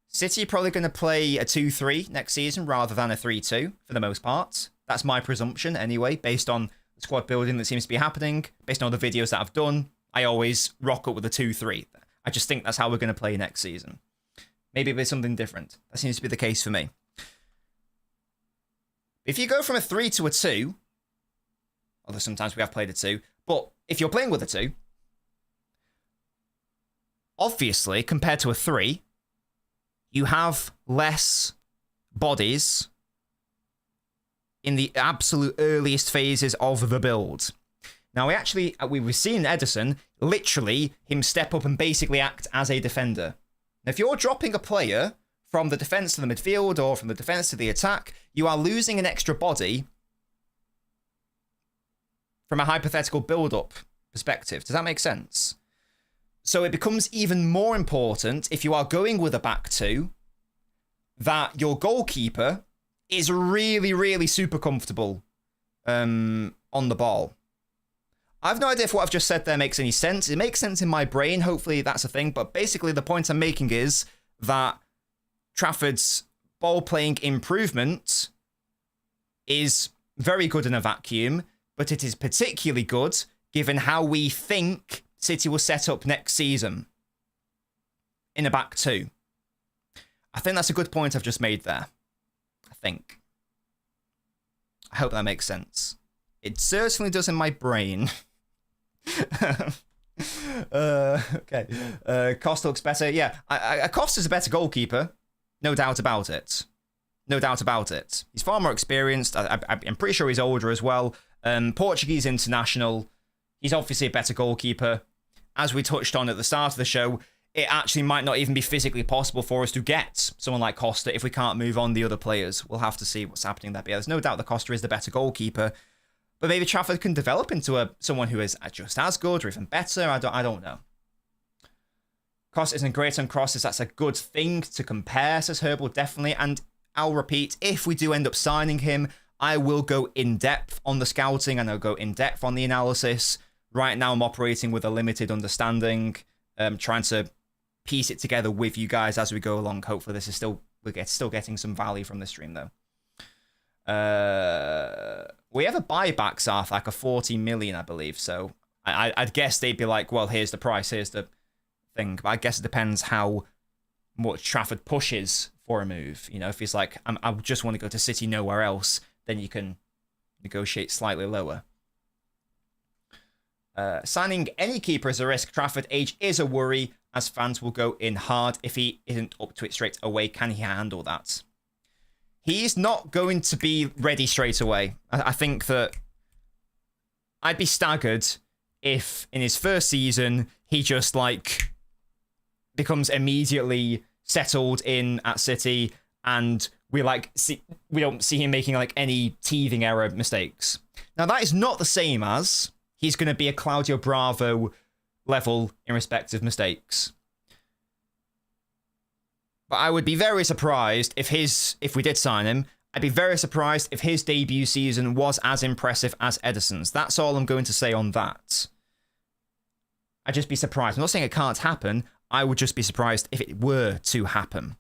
City are probably going to play a 2-3 next season rather than a 3-2 for the most part. That's my presumption anyway, based on the squad building that seems to be happening, based on all the videos that I've done. I always rock up with a 2-3. I just think that's how we're going to play next season. Maybe there's something different. That seems to be the case for me. If you go from a 3 to a 2, although sometimes we have played a 2, but if you're playing with a 2, obviously, compared to a 3, you have less bodies in the absolute earliest phases of the build. Now, we've seen Ederson, literally, him step up and basically act as a defender. Now, if you're dropping a player from the defence to the midfield or from the defence to the attack, you are losing an extra body from a hypothetical build-up perspective. Does that make sense? So it becomes even more important if you are going with a back 2 that your goalkeeper is really, really super comfortable on the ball. I have no idea if what I've just said there makes any sense. It makes sense in my brain. Hopefully that's a thing. But basically the point I'm making is that Trafford's ball-playing improvement is very good in a vacuum, but it is particularly good given how we think City will set up next season in a back 2. I think that's a good point I've just made there. I think. I hope that makes sense. It certainly does in my brain. Okay. Costa looks better. Yeah, Costa's a better goalkeeper. No doubt about it. No doubt about it. He's far more experienced. I'm pretty sure he's older as well. Portuguese international. He's obviously a better goalkeeper. As we touched on at the start of the show, it actually might not even be physically possible for us to get someone like Costa if we can't move on the other players. We'll have to see what's happening there. But yeah, there's no doubt that Costa is the better goalkeeper. But maybe Trafford can develop into someone who is just as good or even better. I don't know. Costa isn't great on crosses. That's a good thing to compare, says Herbal, definitely. And I'll repeat, if we do end up signing him, I will go in-depth on the scouting and I'll go in-depth on the analysis. Right now, I'm operating with a limited understanding, trying to piece it together with you guys as we go along. Hopefully, this is we're still getting some value from the stream, though. We have a buyback, Sarth, like a 40 million, I believe. So I'd guess they'd be like, well, here's the price, here's the thing. But I guess it depends how much Trafford pushes for a move. You know, if he's like, I just want to go to City, nowhere else, then you can negotiate slightly lower. Signing any keeper is a risk. Trafford age is a worry, as fans will go in hard if he isn't up to it straight away. Can he handle that? He's not going to be ready straight away. I think that I'd be staggered if in his first season he just like becomes immediately settled in at City and we don't see him making like any teething error mistakes. Now that is not the same as he's going to be a Claudio Bravo level in respect of mistakes. But I would be very surprised if we did sign him, I'd be very surprised if his debut season was as impressive as Ederson's. That's all I'm going to say on that. I'd just be surprised. I'm not saying it can't happen. I would just be surprised if it were to happen.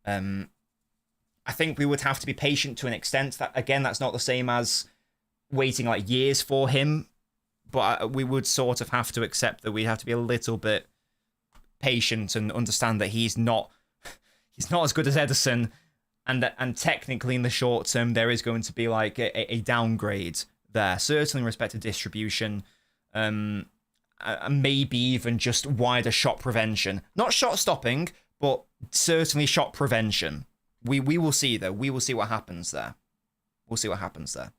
I think we would have to be patient to an extent. That again, that's not the same as waiting like years for him. But we would sort of have to accept that we have to be a little bit patient and understand that he's not as good as Ederson. And technically in the short term, there is going to be like a downgrade there. Certainly in respect to distribution. Maybe even just wider shot prevention. Not shot stopping, but certainly shot prevention. We will see, though. We will see what happens there. We'll see what happens there.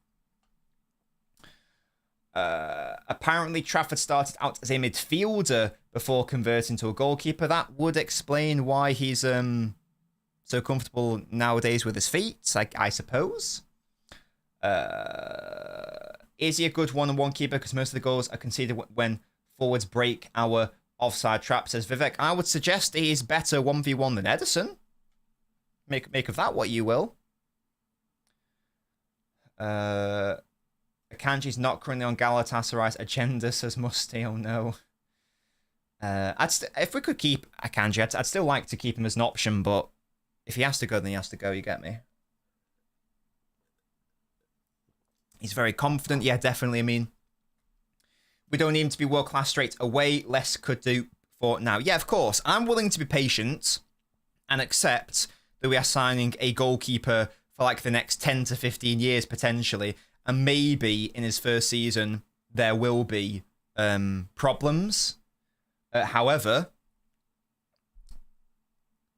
Apparently, Trafford started out as a midfielder before converting to a goalkeeper. That would explain why he's so comfortable nowadays with his feet, I suppose. Is he a good one-on-one keeper? Because most of the goals are conceded when forwards break our offside trap, says Vivek. I would suggest he is better 1v1 than Ederson. Make of that what you will. Akanji's not currently on Galatasaray's agenda, says Musty. Oh no. If we could keep Akanji, I'd still like to keep him as an option, but if he has to go, then he has to go, you get me? He's very confident. Yeah, definitely. I mean, we don't need him to be world-class straight away. Less could do for now. Yeah, of course. I'm willing to be patient and accept that we are signing a goalkeeper for like the next 10 to 15 years, potentially. And maybe in his first season, there will be problems. However,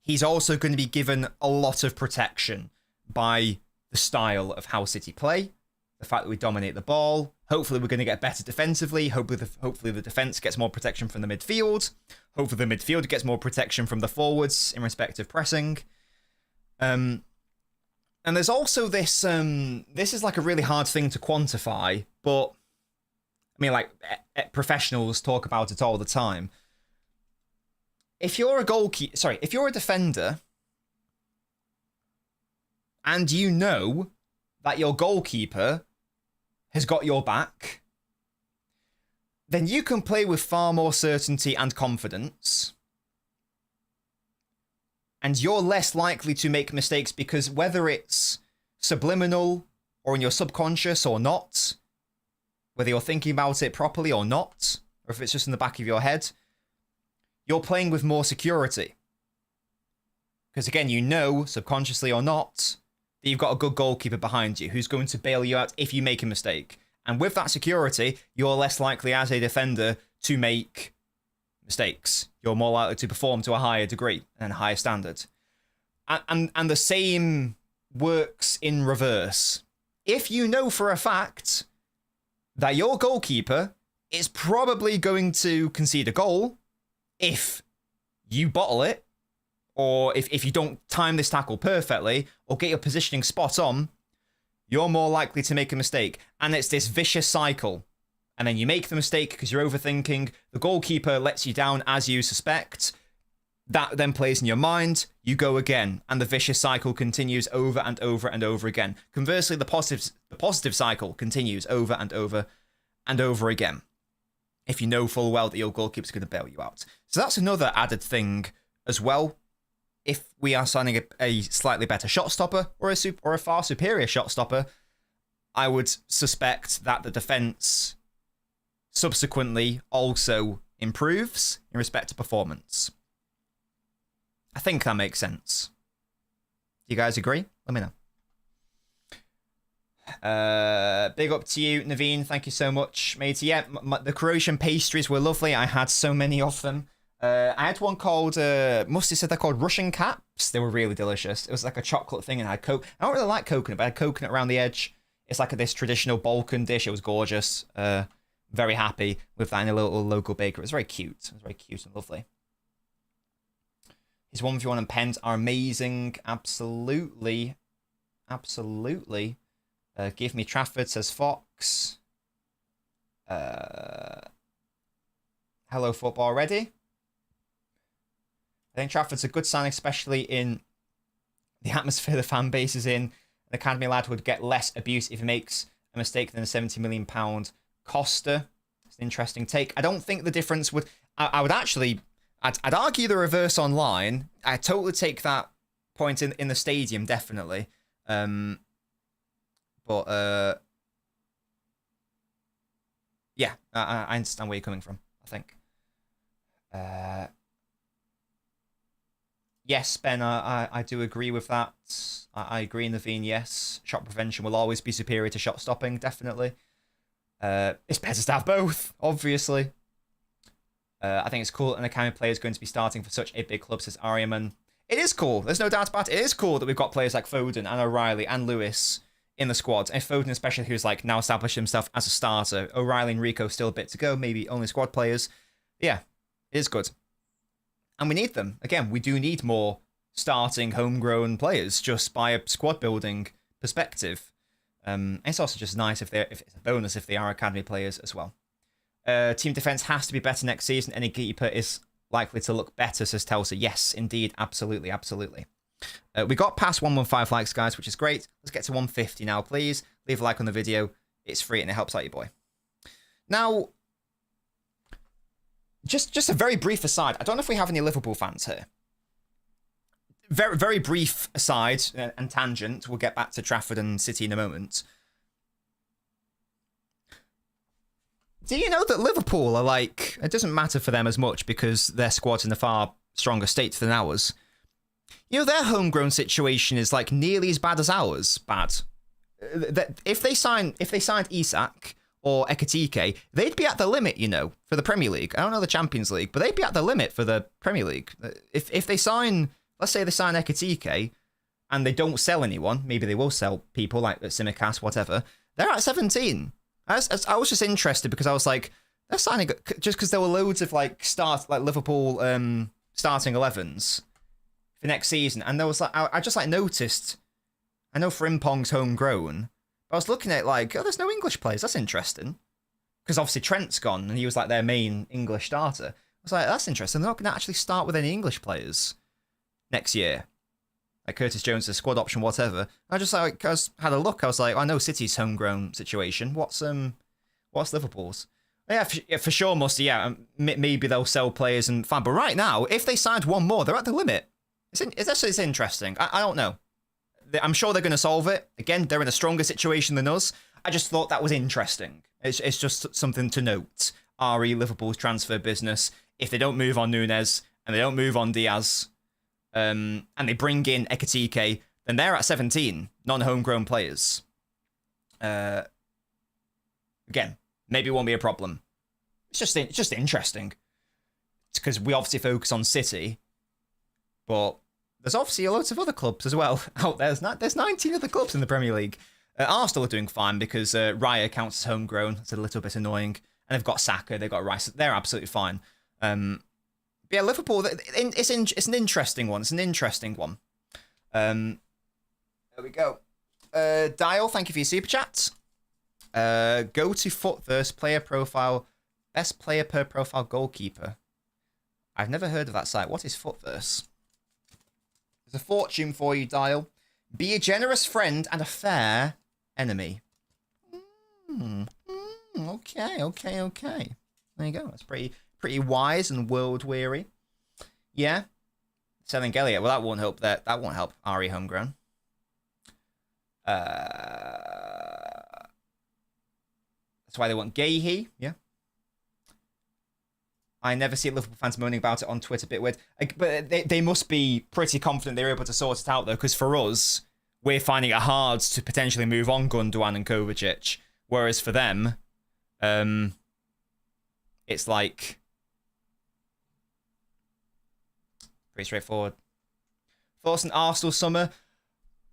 he's also going to be given a lot of protection by the style of how City play, the fact that we dominate the ball. Hopefully, we're going to get better defensively. Hopefully, the defense gets more protection from the midfield. Hopefully, the midfield gets more protection from the forwards in respect of pressing. And there's also this, this is like a really hard thing to quantify, but I mean, like, professionals talk about it all the time. If you're if you're a defender and you know that your goalkeeper has got your back, then you can play with far more certainty and confidence. And you're less likely to make mistakes because whether it's subliminal or in your subconscious or not, whether you're thinking about it properly or not, or if it's just in the back of your head, you're playing with more security. Because again, you know, subconsciously or not, that you've got a good goalkeeper behind you who's going to bail you out if you make a mistake. And with that security, you're less likely as a defender to make mistakes. You're more likely to perform to a higher degree and a higher standard. And the same works in reverse. If you know for a fact that your goalkeeper is probably going to concede a goal if you bottle it, or if you don't time this tackle perfectly, or get your positioning spot on, you're more likely to make a mistake. And it's this vicious cycle. And then you make the mistake because you're overthinking. The goalkeeper lets you down as you suspect. That then plays in your mind. You go again. And the vicious cycle continues over and over and over again. Conversely, the positive cycle continues over and over and over again. If you know full well that your goalkeeper's going to bail you out. So that's another added thing as well. If we are signing a slightly better shot stopper or a far superior shot stopper, I would suspect that the defence subsequently also improves in respect to performance. I think that makes sense. Do you guys agree? Let me know. Big up to you, Naveen. Thank you so much, matey. Yeah, the Croatian pastries were lovely. I had so many of them. I had one called, Musty said they're called Russian Caps. They were really delicious. It was like a chocolate thing and I had coke. I don't really like coconut, but I had coconut around the edge. It's like this traditional Balkan dish. It was gorgeous. Very happy with that in a little local bakery. It was very cute. It was very cute and lovely. His 1v1 and pens are amazing. Absolutely. Absolutely. Give me Trafford, says Fox. Hello, football ready? I think Trafford's a good sign, especially in the atmosphere the fan base is in. An academy lad would get less abuse if he makes a mistake than a £70 million Costa. It's an interesting take. I don't think the difference would... I would actually... I'd argue the reverse online. I totally take that point in the stadium, definitely. Yeah, I understand where you're coming from, I think. Yes, Ben, I do agree with that. I agree, Naveen, yes. Shot prevention will always be superior to shot stopping, definitely. It's better to have both, obviously. I think it's cool that an academy player is going to be starting for such a big club, says Ariaman. It is cool. There's no doubt about it. It is cool that we've got players like Foden and O'Reilly and Lewis in the squad. And Foden especially, who's like now established himself as a starter. O'Reilly and Rico still a bit to go. Maybe only squad players. Yeah, it is good. And we need them. Again, we do need more starting homegrown players just by a squad building perspective. It's also just nice if it's a bonus if they are academy players as well. Team defense has to be better next season. Any keeper is likely to look better, says Telsa. Yes, indeed. Absolutely, absolutely. We got past 115 likes, guys, which is great. Let's get to 150 now, please. Leave a like on the video. It's free and it helps out your boy. Now, just a very brief aside. I don't know if we have any Liverpool fans here. Very, very brief aside and tangent. We'll get back to Trafford and City in a moment. Do you know that Liverpool are like... It doesn't matter for them as much because their squad's in a far stronger state than ours. You know, their homegrown situation is like nearly as bad as ours. Bad. If they signed Isak or Ekitike, they'd be at the limit, you know, for the Premier League. I don't know the Champions League, but they'd be at the limit for the Premier League. If they sign... Let's say they sign Ekitike and they don't sell anyone. Maybe they will sell people like Tsimikas, whatever. They're at 17. I was just interested because I was like, they're signing just because there were loads of like Liverpool starting 11s for next season, and there was like I just like noticed. I know Frimpong's homegrown, but I was looking at like, oh, there's no English players. That's interesting because obviously Trent's gone and he was like their main English starter. I was like, that's interesting. They're not going to actually start with any English players next year. Like Curtis Jones, a squad option, whatever. I just like had a look. I was like, I know City's homegrown situation. What's Liverpool's? Yeah, for sure, Musty. Yeah, maybe they'll sell players and fine. But right now, if they signed one more, they're at the limit. It's interesting. I don't know. I'm sure they're going to solve it. Again, they're in a stronger situation than us. I just thought that was interesting. It's just something to note. Liverpool's transfer business. If they don't move on Núñez and they don't move on Diaz. And they bring in Ekitike, then they're at 17 non-homegrown players. Again, maybe it won't be a problem. It's just interesting. It's because we obviously focus on City, but there's obviously lots of other clubs as well out there. There's 19 other clubs in the Premier League. Arsenal are doing fine because Raya counts as homegrown. It's a little bit annoying. And they've got Saka, they've got Rice. They're absolutely fine. Yeah, Liverpool, it's an interesting one. It's an interesting one. There we go. Dial, thank you for your super chat. Go to Footverse, player profile, best player per profile goalkeeper. I've never heard of that site. What is Footverse? There's a fortune for you, Dial. Be a generous friend and a fair enemy. Okay. There you go. That's pretty wise and world weary. Yeah. Selling Elliott. Well, that won't help. That won't help Ari homegrown. That's why they want Gahey. Yeah. I never see Liverpool fans moaning about it on Twitter. A bit weird. But they must be pretty confident they're able to sort it out, though, because for us, we're finding it hard to potentially move on Gundogan and Kovacic. Whereas for them, it's like... Pretty straightforward. Thoughts on Arsenal summer?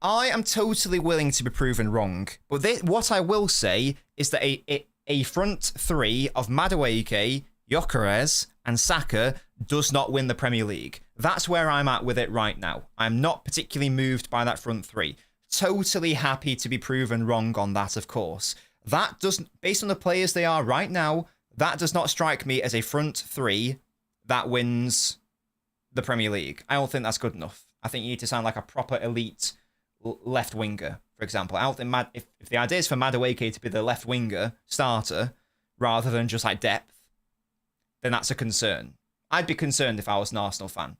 I am totally willing to be proven wrong. But what I will say is that a front three of Madueke, Gyökeres, and Saka does not win the Premier League. That's where I'm at with it right now. I'm not particularly moved by that front three. Totally happy to be proven wrong on that, of course. That doesn't, based on the players they are right now, that does not strike me as a front three that wins the Premier League. I don't think that's good enough. I think you need to sound like a proper elite left winger, for example. I don't think if the idea is for Madueke to be the left winger starter rather than just like depth, then that's a concern. I'd be concerned if I was an Arsenal fan.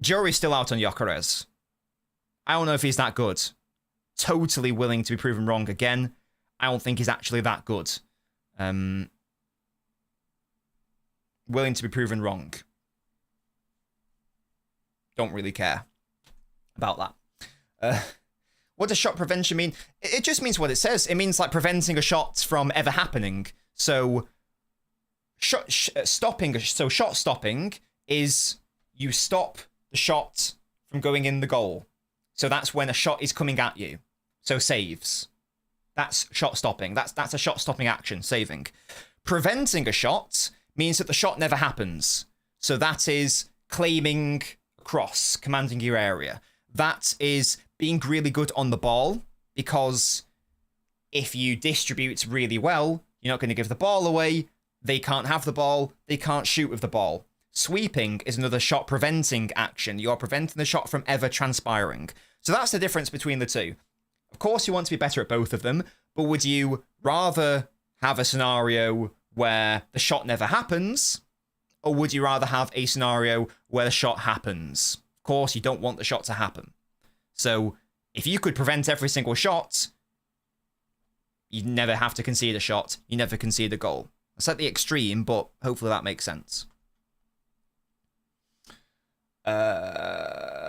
Jury's still out on Gyökeres. I don't know if he's that good. Totally willing to be proven wrong again. I don't think he's actually that good. Willing to be proven wrong. Don't really care about that. What does shot prevention mean? It just means what it says. It means like preventing a shot from ever happening. So shot stopping is you stop the shot from going in the goal. So that's when a shot is coming at you. So saves. That's shot stopping. That's a shot stopping action, saving. Preventing a shot means that the shot never happens. So that is claiming across, commanding your area. That is being really good on the ball, because if you distribute really well, you're not going to give the ball away. They can't have the ball. They can't shoot with the ball. Sweeping is another shot preventing action. You're preventing the shot from ever transpiring. So that's the difference between the two. Of course, you want to be better at both of them, but would you rather have a scenario where the shot never happens, or would you rather have a scenario where the shot happens? Of course, you don't want the shot to happen. So if you could prevent every single shot, you'd never have to concede a shot. You never concede a goal. That's at the extreme, but hopefully that makes sense. Well,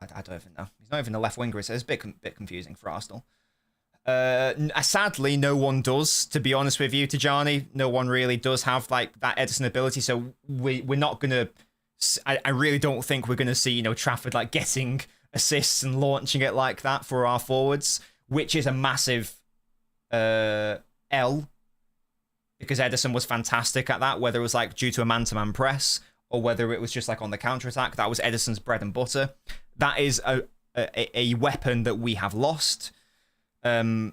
I don't even know. He's not even a left winger. It's a bit confusing for Arsenal. Sadly, no one does, to be honest with you, Tijani. No one really does have like that Ederson ability. So we're not gonna. I really don't think we're gonna see Trafford like getting assists and launching it like that for our forwards, which is a massive L. Because Ederson was fantastic at that, whether it was like due to a man-to-man press or whether it was just like on the counter-attack. That was Ederson's bread and butter. That is a weapon that we have lost. But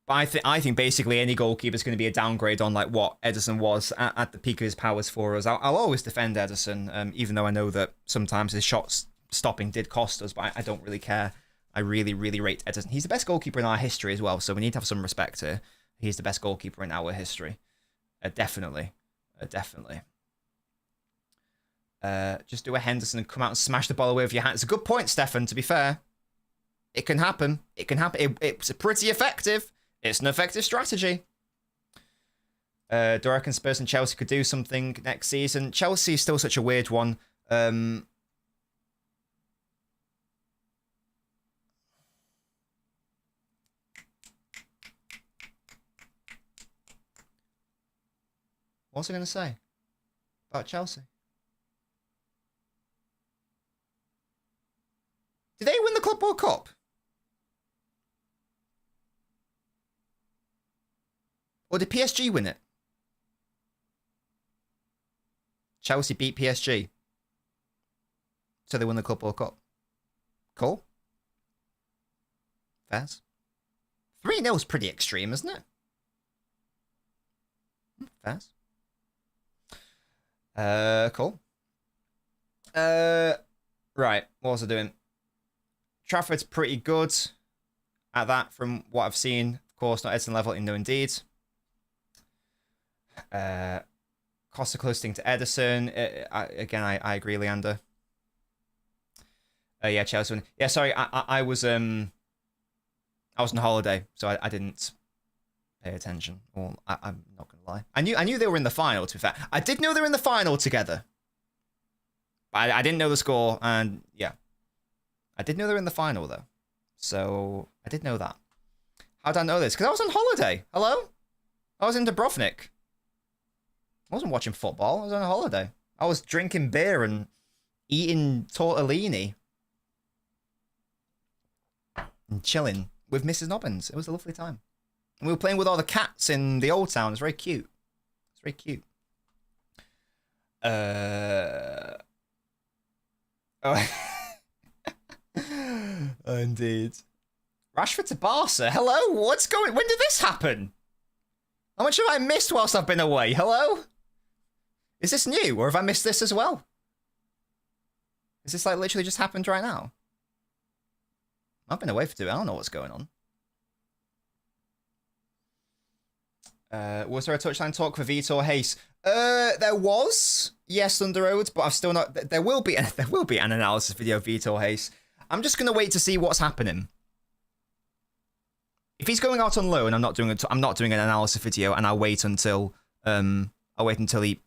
I think basically any goalkeeper is going to be a downgrade on like what Ederson was at the peak of his powers for us. I'll always defend Ederson, even though I know that sometimes his shot stopping did cost us, but I don't really care. I really, really rate Ederson. He's the best goalkeeper in our history as well, so we need to have some respect here. He's the best goalkeeper in our history. Definitely. Definitely. Just do a Henderson and come out and smash the ball away with your hand. It's a good point, Stefan, to be fair. It can happen. It can happen. It's pretty effective. It's an effective strategy. Do I reckon Spurs and Chelsea could do something next season? Chelsea is still such a weird one. What was I going to say about Chelsea? Did they win the Club World Cup? Or did PSG win it? Chelsea beat PSG. So they won the Club World Cup. Cool. Fairs. 3-0 is pretty extreme, isn't it? Fairs. Cool. Right, what was I doing? Trafford's pretty good at that from what I've seen. Of course, not Ederson level, no indeed. Costa close thing to Ederson. I agree, Leander. Yeah, Chelsea. Yeah, sorry, I was on holiday, so I didn't pay attention. Well, I'm not gonna lie. I knew they were in the final. To be fair, I did know they were in the final together. But I didn't know the score, and yeah, I did know they were in the final though. So I did know that. How did I know this? Because I was on holiday. Hello. I was in Dubrovnik. I wasn't watching football. I was on a holiday. I was drinking beer and eating tortellini. And chilling with Mrs. Nobbins. It was a lovely time. And we were playing with all the cats in the old town. It was very cute. It's very cute. Oh. Oh, indeed. Rashford to Barca. Hello? What's going... When did this happen? How much have I missed whilst I've been away? Hello? Is this new? Or have I missed this as well? Is this like literally just happened right now? I've been away for 2 hours. I don't know what's going on. Was there a touchline talk for Vitor Hayes? There was. Yes, Thunder Road, but I've still not... There will be an analysis video of Vitor Hayes. I'm just going to wait to see what's happening. If he's going out on loan, I'm not doing an analysis video, and I'll wait until he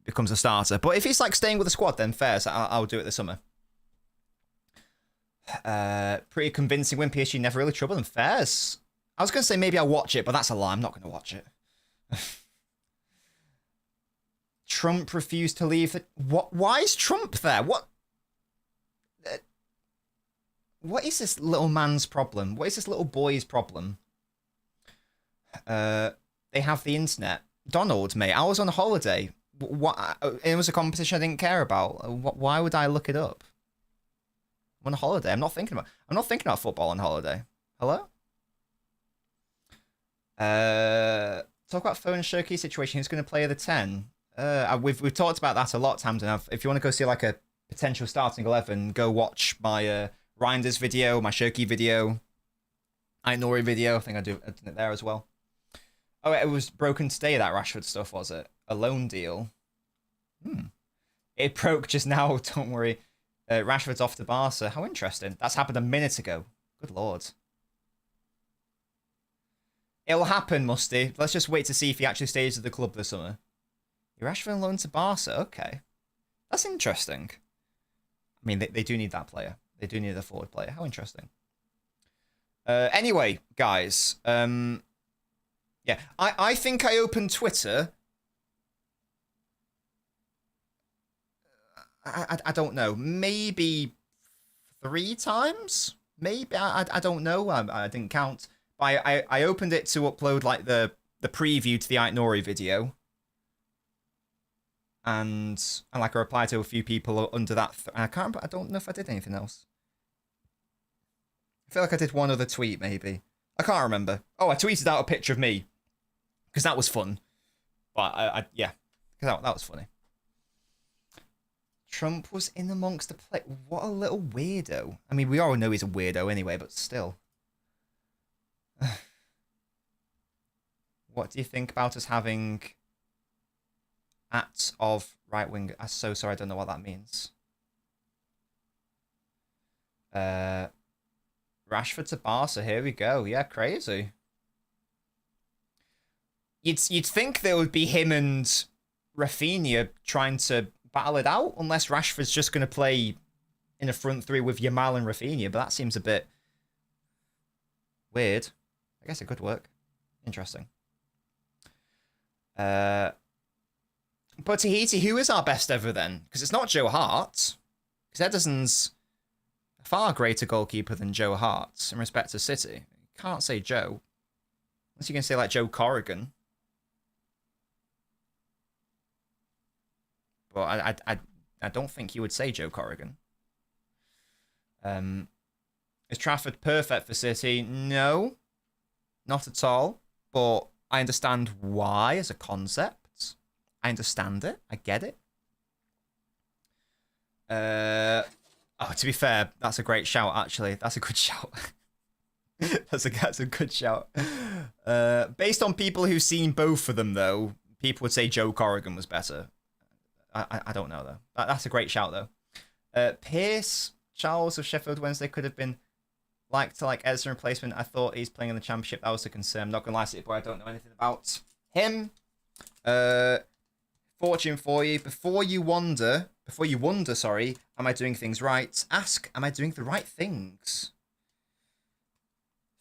becomes a starter. But if he's like staying with the squad, then fair. So I'll do it this summer. Pretty convincing win. PSG never really troubled them. Fairs. I was going to say maybe I'll watch it, but that's a lie. I'm not going to watch it. Trump refused to leave. What? Why is Trump there? What? What is this little man's problem? What is this little boy's problem? They have the internet. Donald, mate, I was on holiday. What? It was a competition I didn't care about. Why would I look it up? I'm on holiday. I'm not thinking about football on holiday. Hello? Talk about phone Shirky situation. Who's going to play the 10? We've talked about that a lot of times. And if you want to go see like a potential starting 11, go watch my Reinders video, my Shirky video, Ainori video. I think I did it there as well. Oh, it was broken today, that Rashford stuff, was it? A loan deal. It broke just now, don't worry. Rashford's off to Barca. How interesting. That's happened a minute ago. Good lord. It'll happen, Musty. Let's just wait to see if he actually stays at the club this summer. Rashford on loan to Barca. Okay. That's interesting. I mean, they do need that player. They do need a forward player. How interesting. Anyway, guys. Yeah, I think I opened Twitter. I don't know. Maybe 3 times? Maybe. I don't know. I didn't count. I opened it to upload like the preview to the Ainori video. And like I replied to a few people under that. I can't remember. I don't know if I did anything else. I feel like I did one other tweet, maybe. I can't remember. Oh, I tweeted out a picture of me. Because that was fun. But yeah. Because that was funny. Trump was in amongst the play. What a little weirdo. I mean, we all know he's a weirdo anyway, but still. What do you think about us having at of right wing? I'm so sorry, I don't know what that means. Rashford to Barca, here we go. Yeah, crazy. You'd think there would be him and Rafinha trying to battle it out, unless Rashford's just going to play in a front three with Yamal and Rafinha, but that seems a bit weird. I guess it could work. Interesting. But Tahiti, who is our best ever then? Because it's not Joe Hart. Because Ederson's a far greater goalkeeper than Joe Hart in respect to City. You can't say Joe. Unless you can say like Joe Corrigan. But I don't think you would say Joe Corrigan. Is Trafford perfect for City? No. Not at all. But I understand why as a concept. I understand it. I get it. Oh, to be fair, that's a great shout, actually. That's a good shout. that's a good shout. Based on people who've seen both of them, though, people would say Joe Corrigan was better. I don't know, though. That's a great shout, though. Pierce Charles of Sheffield Wednesday could have been like Ederson replacement. I thought he's playing in the Championship. That was a concern. I'm not going to lie to you, but I don't know anything about him. Fortune for you. Before you wonder, am I doing things right? Ask, am I doing the right things?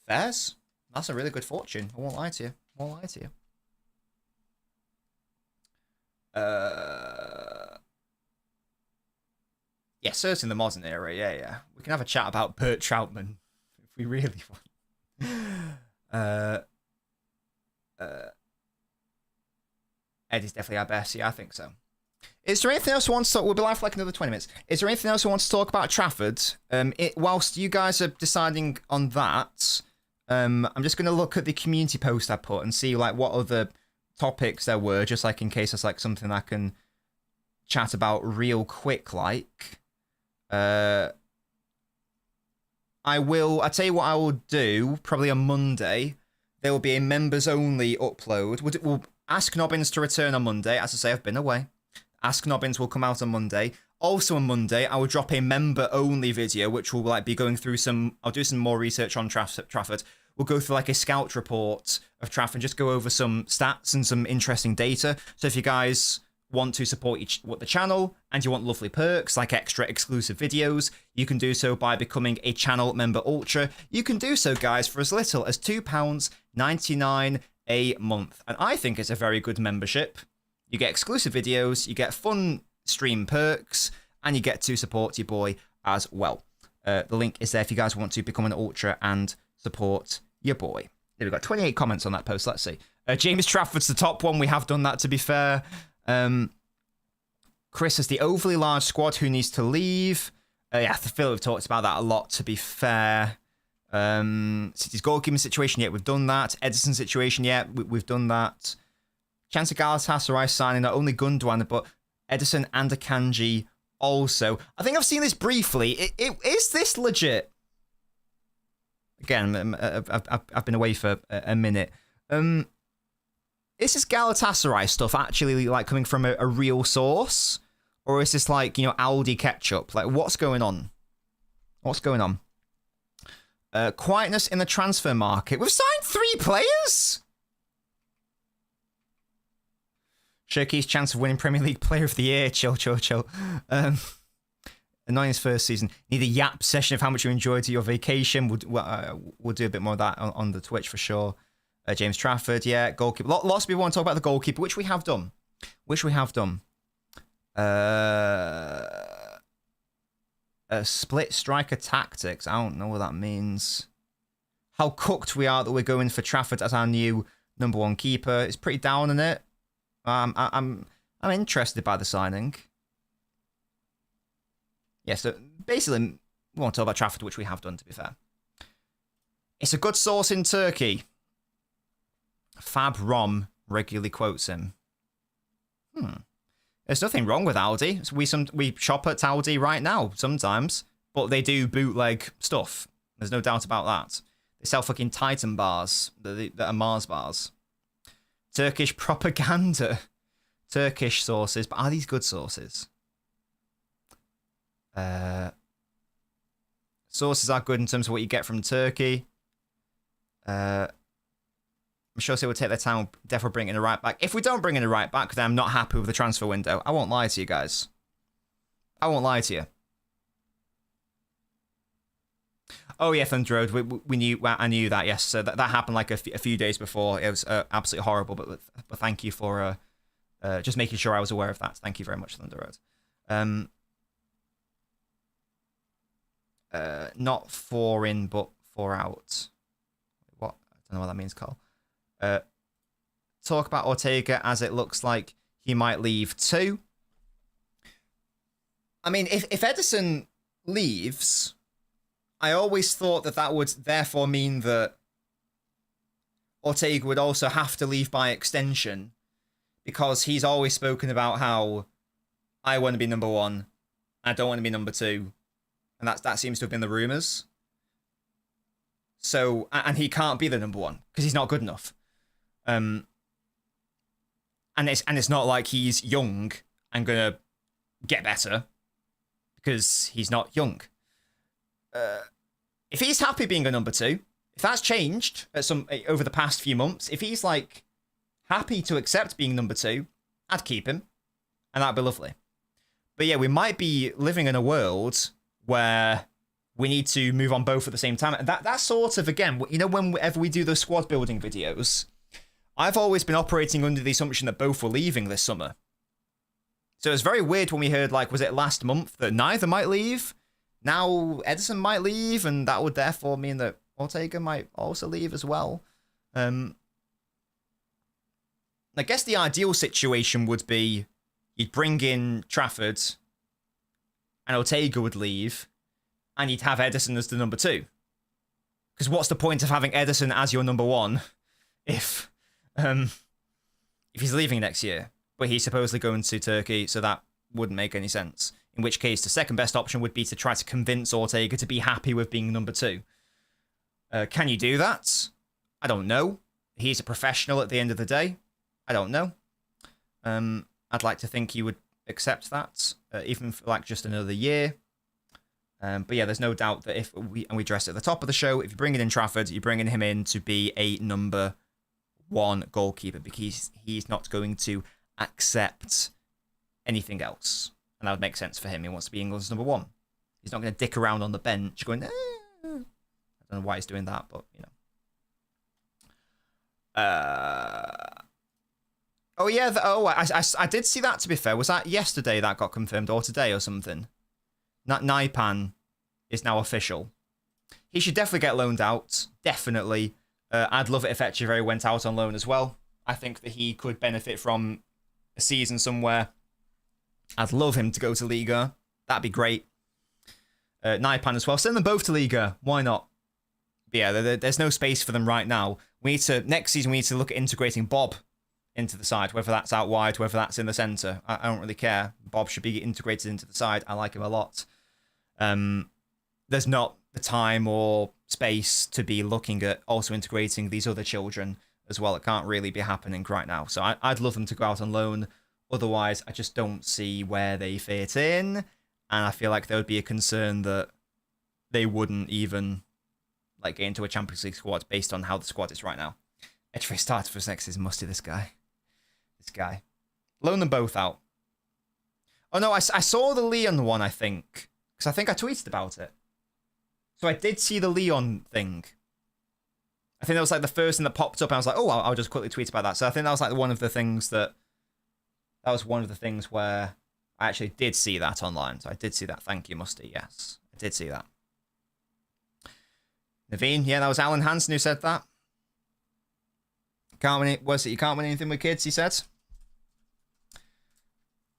Fairs. That's a really good fortune. I won't lie to you. Won't lie to you. Yeah, certainly in the modern era, yeah. We can have a chat about Bert Troutman if we really want. Eddie's definitely our best. Yeah, I think so. Is there anything else we want to talk? We'll be live for like another 20 minutes. Is there anything else we want to talk about Trafford? Whilst you guys are deciding on that, I'm just going to look at the community post I put and see like what other topics there were, just like in case there's like something I can chat about real quick. Like, I'll tell you what I will do. Probably on Monday, there will be a members only upload. We'll ask Nobbins to return on Monday. As I say, I've been away. Ask Nobbins will come out on Monday. Also on Monday, I will drop a member-only video, which will like be going through some... I'll do some more research on Trafford. We'll go through like a scout report of Trafford, just go over some stats and some interesting data. So if you guys want to support the channel and you want lovely perks like extra exclusive videos, you can do so by becoming a channel member ultra. You can do so, guys, for as little as £2.99 a month. And I think it's a very good membership. You get exclusive videos, you get fun stream perks, and you get to support your boy as well. The link is there if you guys want to become an ultra and support your boy. We've got 28 comments on that post. Let's see. James Trafford's the top one. We have done that, to be fair. Chris has the overly large squad. Who needs to leave? Yeah, I feel we've talked about that a lot, to be fair. City's goalkeeping situation, yeah, we've done that. Ederson situation, yeah, we've done that. Chance of Galatasaray signing not only Gundogan, but Ederson and Akanji also. I think I've seen this briefly. Is this legit? Again, I've been away for a minute. Is this Galatasaray stuff actually like coming from a real source? Or is this like, you know, Aldi ketchup? Like, what's going on? What's going on? Quietness in the transfer market. We've signed 3 players? Shirky's chance of winning Premier League Player of the Year. Chill. Annoying his first season. Need a yap session of how much you enjoyed your vacation. We'll do a bit more of that on the Twitch for sure. James Trafford, yeah. Goalkeeper. Lots of people want to talk about the goalkeeper, which we have done. Split striker tactics. I don't know what that means. How cooked we are that we're going for Trafford as our new number 1 keeper. It's pretty down on it. I'm interested by the signing. Yeah, so basically, we want to talk about Trafford, which we have done, to be fair. It's a good source in Turkey. Fab Rom regularly quotes him. There's nothing wrong with Aldi. We shop at Aldi right now, sometimes. But they do bootleg stuff. There's no doubt about that. They sell fucking Titan bars that are Mars bars. Turkish propaganda. Turkish sources. But are these good sources? Sources are good in terms of what you get from Turkey. I'm sure they will take their time. Definitely bring in a right back. If we don't bring in a right back, then I'm not happy with the transfer window. I won't lie to you guys. I won't lie to you. Oh yeah, Thunder Road. We knew. Well, I knew that. Yes, so that happened like a few days before. It was absolutely horrible. But thank you for just making sure I was aware of that. Thank you very much, Thunder Road. Not 4 in, but 4 out. What? I don't know what that means, Carl. Talk about Ortega as it looks like he might leave too. I mean, if Ederson leaves, I always thought that would therefore mean that Ortega would also have to leave by extension, because he's always spoken about how I want to be number 1, I don't want to be number 2, and that seems to have been the rumours. So, and he can't be the number 1 because he's not good enough. And it's not like he's young and gonna get better because he's not young. If he's happy being a number 2, if that's changed over the past few months, if he's like happy to accept being number 2, I'd keep him, and that'd be lovely. But yeah, we might be living in a world where we need to move on both at the same time. And that's sort of, again, you know, whenever we do those squad building videos, I've always been operating under the assumption that both were leaving this summer. So it was very weird when we heard, like, was it last month that neither might leave? Now Ederson might leave, and that would therefore mean that Ortega might also leave as well. I guess the ideal situation would be you'd bring in Trafford and Ortega would leave, and you'd have Ederson as the number 2. Because what's the point of having Ederson as your number 1 if he's leaving next year? But he's supposedly going to Turkey, so that wouldn't make any sense. In which case, the second best option would be to try to convince Ortega to be happy with being number 2. Can you do that? I don't know. He's a professional at the end of the day. I don't know. I'd like to think he would accept that, even for like just another year. But yeah, there's no doubt that if we addressed it at the top of the show, if you're bringing in Trafford, you're bringing him in to be a number 1 goalkeeper, because he's not going to accept anything else. And that would make sense for him. He wants to be England's number 1. He's not going to dick around on the bench going, I don't know why he's doing that, but, you know. Oh, yeah. I did see that, to be fair. Was that yesterday that got confirmed, or today or something? Naipan is now official. He should definitely get loaned out. Definitely. I'd love it if Echeverri went out on loan as well. I think that he could benefit from a season somewhere. I'd love him to go to Liga. That'd be great. Naipan as well. Send them both to Liga. Why not? But yeah, there's no space for them right now. Next season, we need to look at integrating Bob into the side, whether that's out wide, whether that's in the centre. I don't really care. Bob should be integrated into the side. I like him a lot. There's not the time or space to be looking at also integrating these other children as well. It can't really be happening right now. So I'd love them to go out on loan. Otherwise, I just don't see where they fit in. And I feel like there would be a concern that they wouldn't even like get into a Champions League squad based on how the squad is right now. Echeverri started for next season. Musty, this guy. Loan them both out. Oh, no, I saw the Leon one, I think. Because I think I tweeted about it. So I did see the Leon thing. I think that was like the first thing that popped up. And I was like, oh, I'll just quickly tweet about that. So I think that was like one of the things that... That was one of the things where I actually did see that online. So I did see that. Thank you, Musty. Yes, I did see that. Naveen, yeah, that was Alan Hansen who said that. You can't win anything with kids, he said.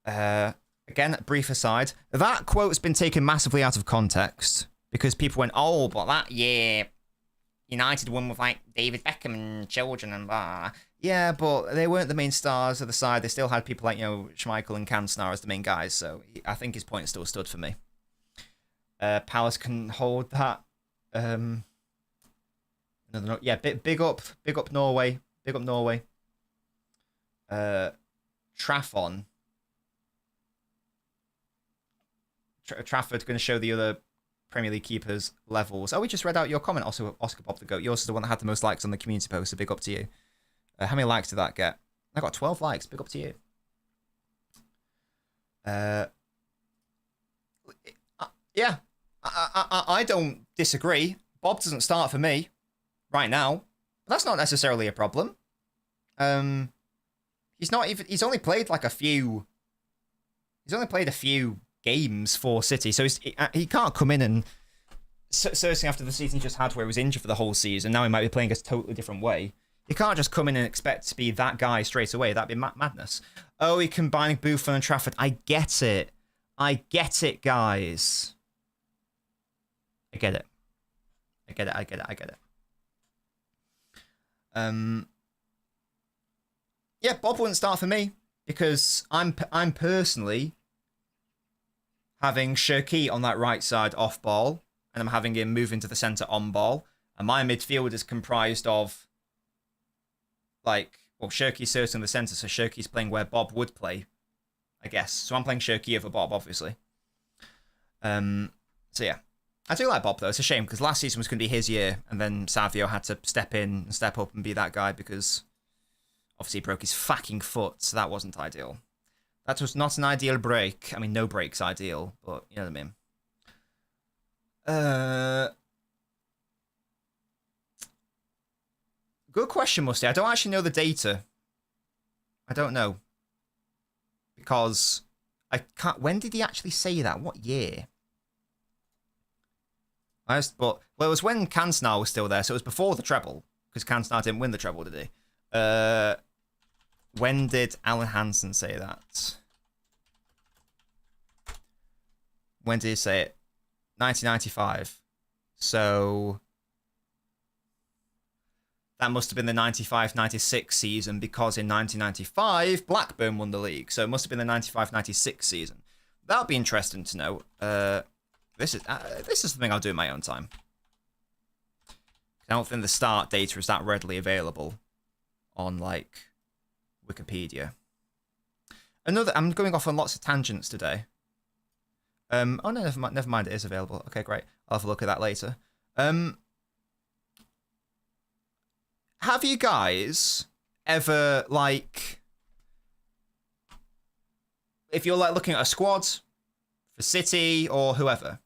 Again, brief aside. That quote's been taken massively out of context because people went, oh, but that year United won with like David Beckham and children and blah. Yeah, but they weren't the main stars of the side. They still had people like, Schmeichel and Cantona as the main guys. So I think his point still stood for me. Palace can hold that. Yeah, big up Norway. Big up Norway. Trafford going to show the other Premier League keepers levels. Oh, we just read out your comment. Also, Oscar Bob the Goat. Yours is the one that had the most likes on the community post. So big up to you. How many likes did that get? I got 12 likes. Big up to you. Yeah, I don't disagree. Bob doesn't start for me right now. But that's not necessarily a problem. He's only played like a few. He's only played a few games for City, so he can't come in and certainly after the season he just had where he was injured for the whole season. Now he might be playing a totally different way. You can't just come in and expect to be that guy straight away. That'd be madness. Oh, he combining Buffon and Trafford. I get it, guys. I get it. Yeah, Bob wouldn't start for me because I'm personally having Cherki on that right side off ball, and I'm having him move into the centre on ball, and my midfield is comprised of Cherki's certainly in the centre, so Cherki's playing where Bob would play, I guess. So I'm playing Cherki over Bob, obviously. So yeah. I do like Bob, though. It's a shame, because last season was going to be his year, and then Savio had to step in and step up and be that guy, because obviously he broke his fucking foot, so that wasn't ideal. That was not an ideal break. I mean, no break's ideal, but you know what I mean. Good question, Musty. I don't actually know the data. I don't know. Because I can't... When did he actually say that? What year? But well, it was when Cantona was still there, so it was before the treble. Because Cantona didn't win the treble, did he? When did Alan Hansen say that? When did he say it? 1995. So that must have been the 95-96 season, because in 1995 Blackburn won the league. So it must have been the 95-96 season. That would be interesting to know. This is something I'll do in my own time. I don't think the start data is that readily available on like Wikipedia. I'm going off on lots of tangents today. Oh no, never mind. It is available. Okay, great. I'll have a look at that later. Have you guys ever, like, if you're like looking at a squad for City or whoever,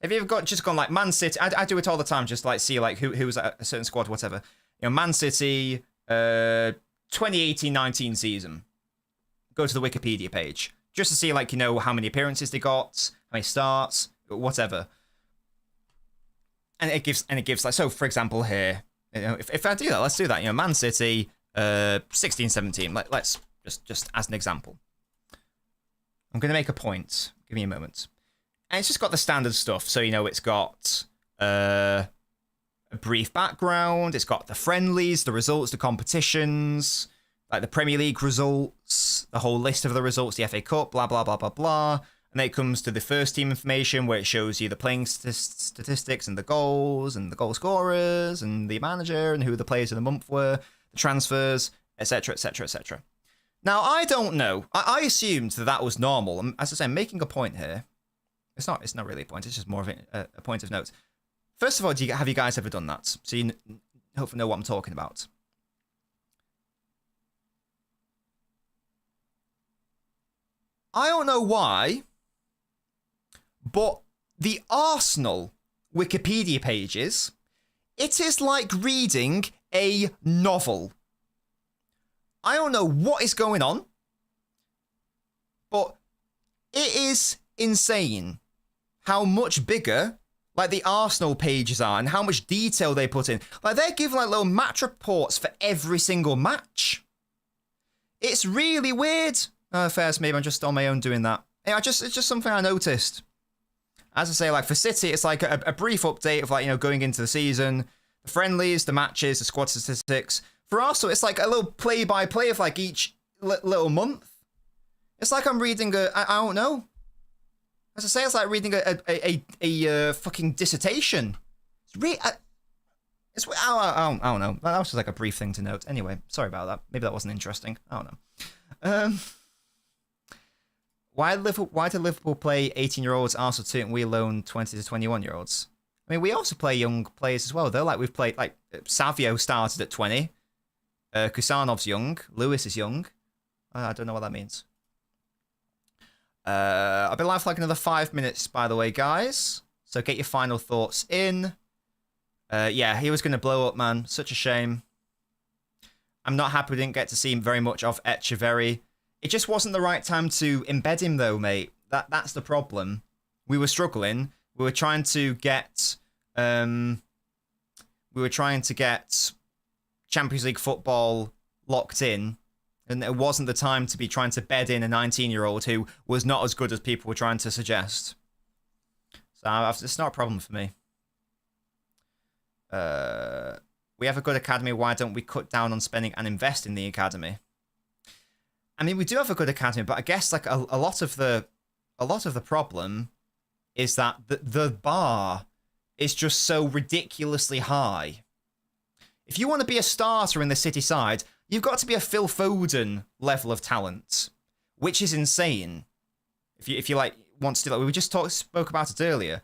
have you ever just gone like Man City? I do it all the time, just like see like who's at a certain squad, whatever. You know, Man City, 2018-19 season. Go to the Wikipedia page just to see, like, you know, how many appearances they got, how many starts, whatever. And it gives like, so for example here, you know, if I do that, let's do that. You know, Man City, 16-17. Let's just as an example. I'm going to make a point. Give me a moment. And it's just got the standard stuff. So, you know, it's got a brief background. It's got the friendlies, the results, the competitions, like the Premier League results, the whole list of the results, the FA Cup, blah, blah, blah, blah, blah. And then it comes to the first team information, where it shows you the playing statistics and the goals and the goal scorers and the manager and who the players of the month were, the transfers, etc., etc., etc. Now, I don't know. I assumed that was normal. As I say, I'm making a point here. It's not really a point. It's just more of a point of note. First of all, have you guys ever done that? So you hopefully know what I'm talking about. I don't know why, but the Arsenal Wikipedia pages, it is like reading a novel. I don't know what is going on, but it is insane how much bigger like the Arsenal pages are and how much detail they put in. Like, they're giving like little match reports for every single match. It's really weird. Fair, maybe I'm just on my own doing that. Yeah, it's just something I noticed. As I say, like for City, it's like a brief update of like, you know, going into the season, the friendlies, the matches, the squad statistics. For Arsenal, it's like a little play-by-play of like each little month. It's like I'm reading I don't know. As I say, it's like reading a fucking dissertation. It's I don't know. That was just like a brief thing to note. Anyway, sorry about that. Maybe that wasn't interesting. I don't know. Why do Liverpool play 18-year-olds, Arsenal 2, and we loan 20 to 21-year-olds? I mean, we also play young players as well, though. Like, we've played, like, Savio started at 20. Kusanov's young. Lewis is young. I don't know what that means. I've been live for like another 5 minutes, by the way, guys. So get your final thoughts in. Yeah, he was going to blow up, man. Such a shame. I'm not happy we didn't get to see very much of Echeverry. It just wasn't the right time to embed him, though, mate. That's the problem. We were struggling. We were trying to get Champions League football locked in, and it wasn't the time to be trying to bed in a 19-year-old who was not as good as people were trying to suggest. So it's not a problem for me. We have a good academy. Why don't we cut down on spending and invest in the academy? I mean, we do have a good academy, but I guess like a lot of the problem is that the bar is just so ridiculously high. If you want to be a starter in the City side, you've got to be a Phil Foden level of talent, which is insane. If you like want to do that, we just spoke about it earlier.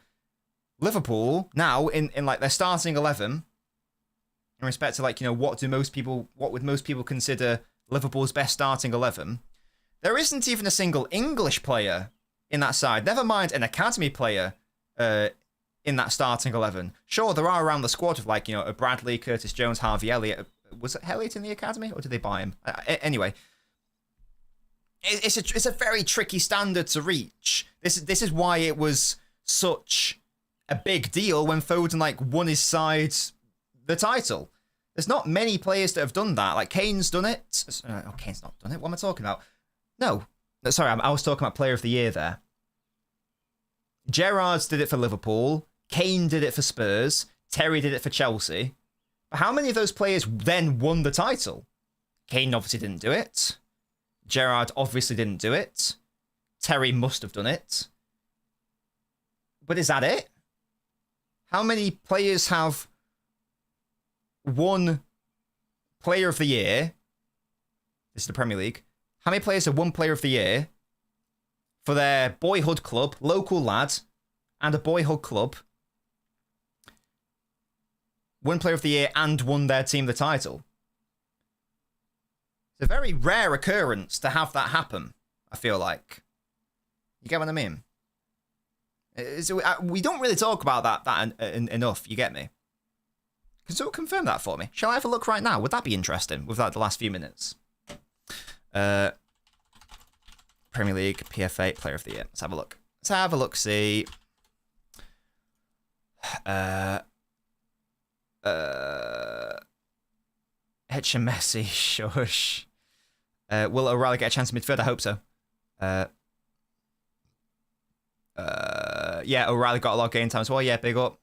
Liverpool now in like their starting 11, in respect to like, you know, what would most people consider Liverpool's best starting 11, there isn't even a single English player in that side. Never mind an academy player in in that starting 11. Sure, there are around the squad of like, a Bradley, Curtis Jones, Harvey Elliott. Was it Elliott in the academy, or did they buy him? Anyway, it's a very tricky standard to reach. This is why it was such a big deal when Foden like won his side the title. There's not many players that have done that. Like Kane's done it. Oh, Kane's not done it. What am I talking about? No, sorry, I was talking about Player of the Year there. Gerrard's did it for Liverpool. Kane did it for Spurs. Terry did it for Chelsea. But how many of those players then won the title? Kane obviously didn't do it. Gerrard obviously didn't do it. Terry must have done it. But is that it? How many players have won Player of the Year? This is the Premier League. How many players have won Player of the Year for their boyhood club, local lad, and a boyhood club? Won Player of the Year and won their team the title. It's a very rare occurrence to have that happen, I feel like. You get what I mean? We don't really talk about that enough, you get me? Can someone confirm that for me? Shall I have a look right now? Would that be interesting with the last few minutes? Premier League, PFA, Player of the Year. Let's have a look. Let's have a look, see. Messi, shush. Will O'Reilly get a chance in midfield? I hope so. Yeah, O'Reilly got a lot of game time as well. Yeah, big up.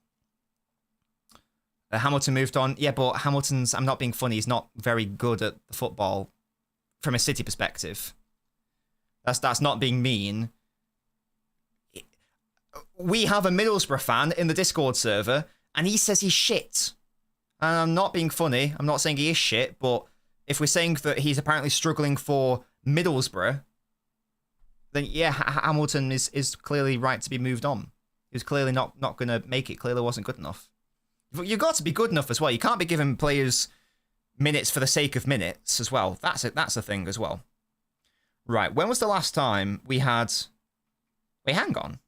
Hamilton moved on. Yeah, but Hamilton's, I'm not being funny, he's not very good at the football from a City perspective. That's not being mean. We have a Middlesbrough fan in the Discord server, and he says he's shit. And I'm not being funny. I'm not saying he is shit, but if we're saying that he's apparently struggling for Middlesbrough, then yeah, Hamilton is clearly right to be moved on. He was clearly not going to make it. Clearly wasn't good enough. You've got to be good enough as well. You can't be giving players minutes for the sake of minutes as well. That's a thing as well. Right, when was the last time we had... Wait, hang on.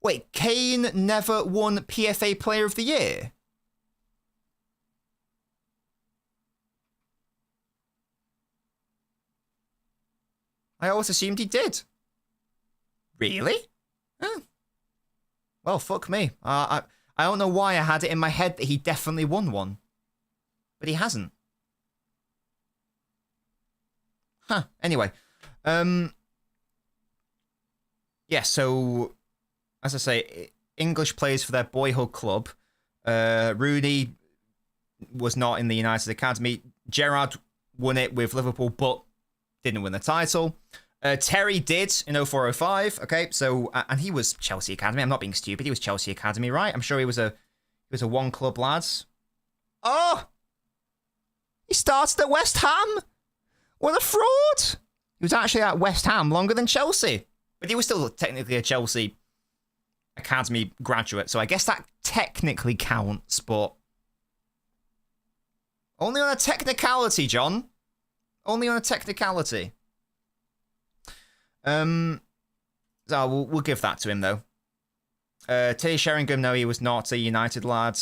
Wait, Kane never won PFA Player of the Year? I always assumed he did. Really? Huh. Well, fuck me. I don't know why I had it in my head that he definitely won one. But he hasn't. Huh. Anyway. Yeah, so... As I say, English players for their boyhood club. Rooney was not in the United Academy. Gerrard won it with Liverpool, but didn't win the title. Terry did in 04-05. Okay, so and he was Chelsea Academy. I'm not being stupid. He was Chelsea Academy, right? I'm sure he was a one club lad. Oh, he started at West Ham. What a fraud! He was actually at West Ham longer than Chelsea, but he was still technically a Chelsea Academy graduate. So I guess that technically counts, but only on a technicality, John. Only on a technicality. So we'll give that to him, though. Teddy Sheringham, no, he was not a United lad.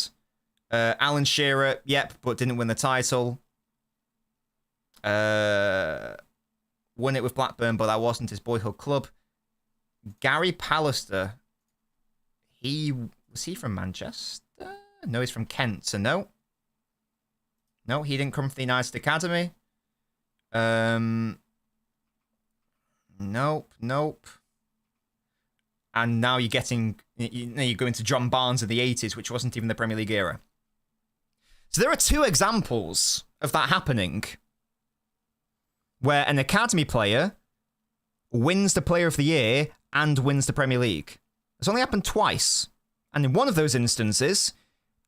Alan Shearer, yep, but didn't win the title. Won it with Blackburn, but that wasn't his boyhood club. Gary Pallister, was he from Manchester? No, he's from Kent, so no. No, he didn't come from the United Academy. Nope. And now you're going to John Barnes of the 80s, which wasn't even the Premier League era. So there are two examples of that happening, where an academy player wins the Player of the Year and wins the Premier League. It's only happened twice, and in one of those instances,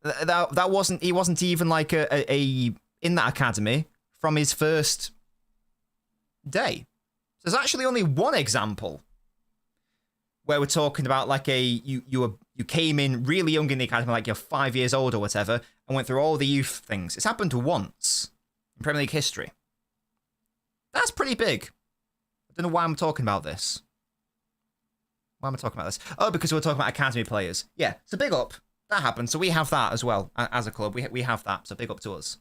he wasn't even like a in that academy from his first day. There's actually only one example where we're talking about like you came in really young in the academy, like you're 5 years old or whatever, and went through all the youth things. It's happened once in Premier League history. That's pretty big. I don't know why I'm talking about this. Why am I talking about this? Oh, because we're talking about academy players. Yeah, so big up. That happened. So we have that as well as a club. We have that. So big up to us.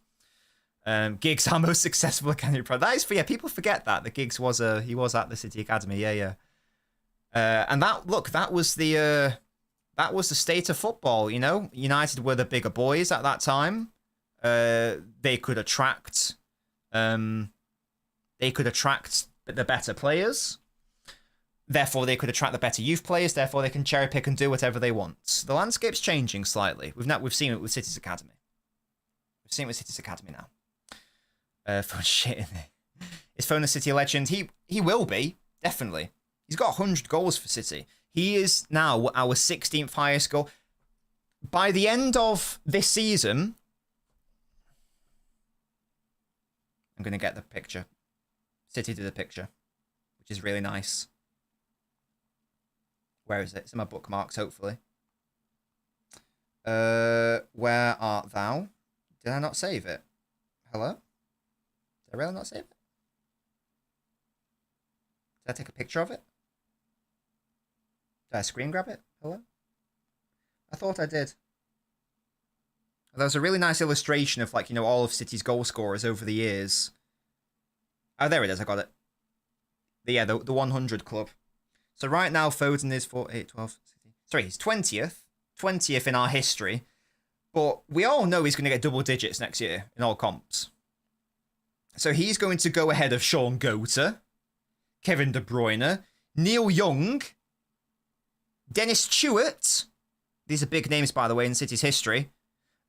Giggs, our most successful academy pro. That is for people forget that Giggs was he was at the City Academy. Yeah. And that was the state of football. You know, United were the bigger boys at that time. They could attract the better players. Therefore, they could attract the better youth players. Therefore, they can cherry pick and do whatever they want. The landscape's changing slightly. We've seen it with City's Academy. We've seen it with City's Academy now. Phone shit in there. Is Phone a City legend? He will be, definitely. He's got 100 goals for City. He is now our 16th highest goal. By the end of this season, I'm going to get the picture. City did a picture, which is really nice. Where is it? It's in my bookmarks, hopefully. Where art thou? Did I not save it? Hello? Did I really not save it? Did I take a picture of it? Did I screen grab it? Hello? I thought I did. There was a really nice illustration of, like, you know, all of City's goal scorers over the years. Oh, there it is. I got it. The 100 club. So right now, Foden is 4, 8, 12, 16. Sorry, he's 20th. 20th in our history. But we all know he's going to get double digits next year in all comps. So he's going to go ahead of Sean Goater, Kevin De Bruyne, Neil Young, Dennis Stewart. These are big names, by the way, in City's history.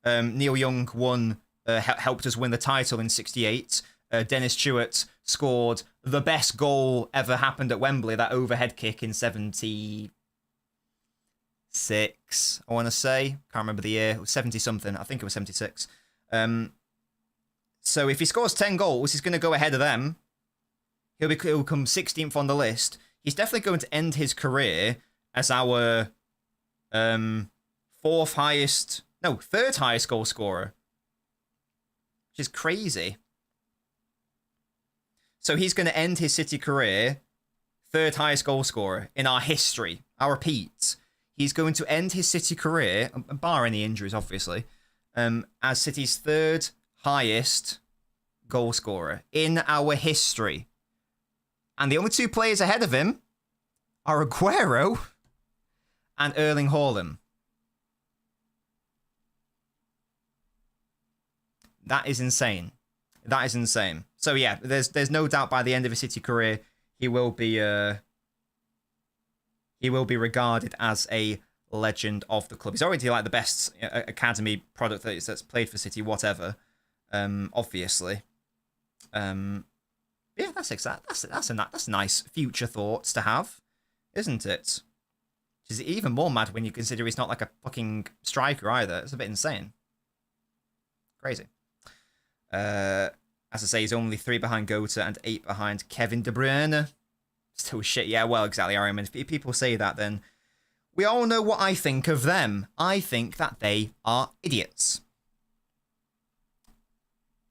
Neil Young helped us win the title in '68. Dennis Stewart scored the best goal ever happened at Wembley, that overhead kick in '76, I want to say. Can't remember the year. It was 70-something. I think it was 76. So if he scores 10 goals, he's going to go ahead of them. He'll come 16th on the list. He's definitely going to end his career as our third highest goal scorer, which is crazy. So he's going to end his City career third highest goal scorer in our history. I repeat, he's going to end his City career, bar any injuries, obviously, as City's third highest goal scorer in our history. And the only two players ahead of him are Aguero and Erling Haaland. That is insane. That is insane. So yeah, there's no doubt by the end of his City career, he will be regarded as a legend of the club. He's already like the best academy product that's played for City, whatever. Obviously. Yeah, that's exact. That's nice future thoughts to have, isn't it? Which is even more mad when you consider he's not like a fucking striker either. It's a bit insane. Crazy. As I say, he's only 3 behind Goater and 8 behind Kevin De Bruyne. Still shit. Yeah, well, exactly, Ariam. If people say that, then we all know what I think of them. I think that they are idiots.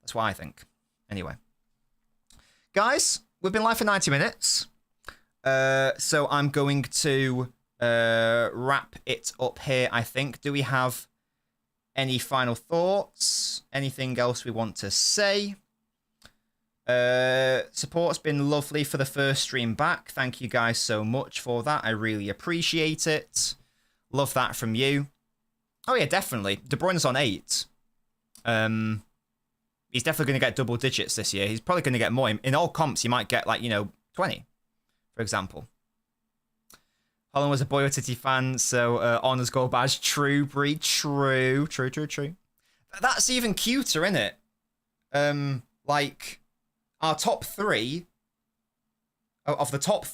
That's what I think. Anyway. Guys, we've been live for 90 minutes. So I'm going to wrap it up here, I think. Do we have any final thoughts? Anything else we want to say? Support's been lovely for the first stream back. Thank you guys so much for that. I really appreciate it. Love that from you. Oh yeah, definitely. De Bruyne's on 8. He's definitely going to get double digits this year. He's probably going to get more. In all comps, he might get 20, for example. Holland was a Boy City fan, so honours goal badge. True, Bree. True. That's even cuter, isn't it? Our top 3 of the top,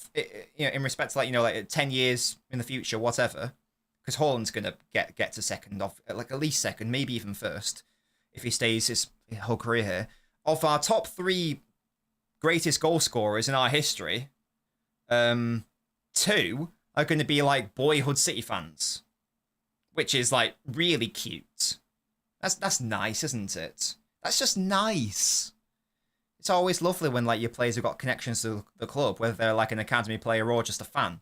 in respect to 10 years in the future, whatever. Because Holland's going to get to second, at least second, maybe even first, if he stays his whole career here. Of our top 3 greatest goal scorers in our history, 2 are going to be boyhood City fans, which is really cute. That's nice, isn't it? That's just nice. It's always lovely when your players have got connections to the club, whether they're an academy player or just a fan.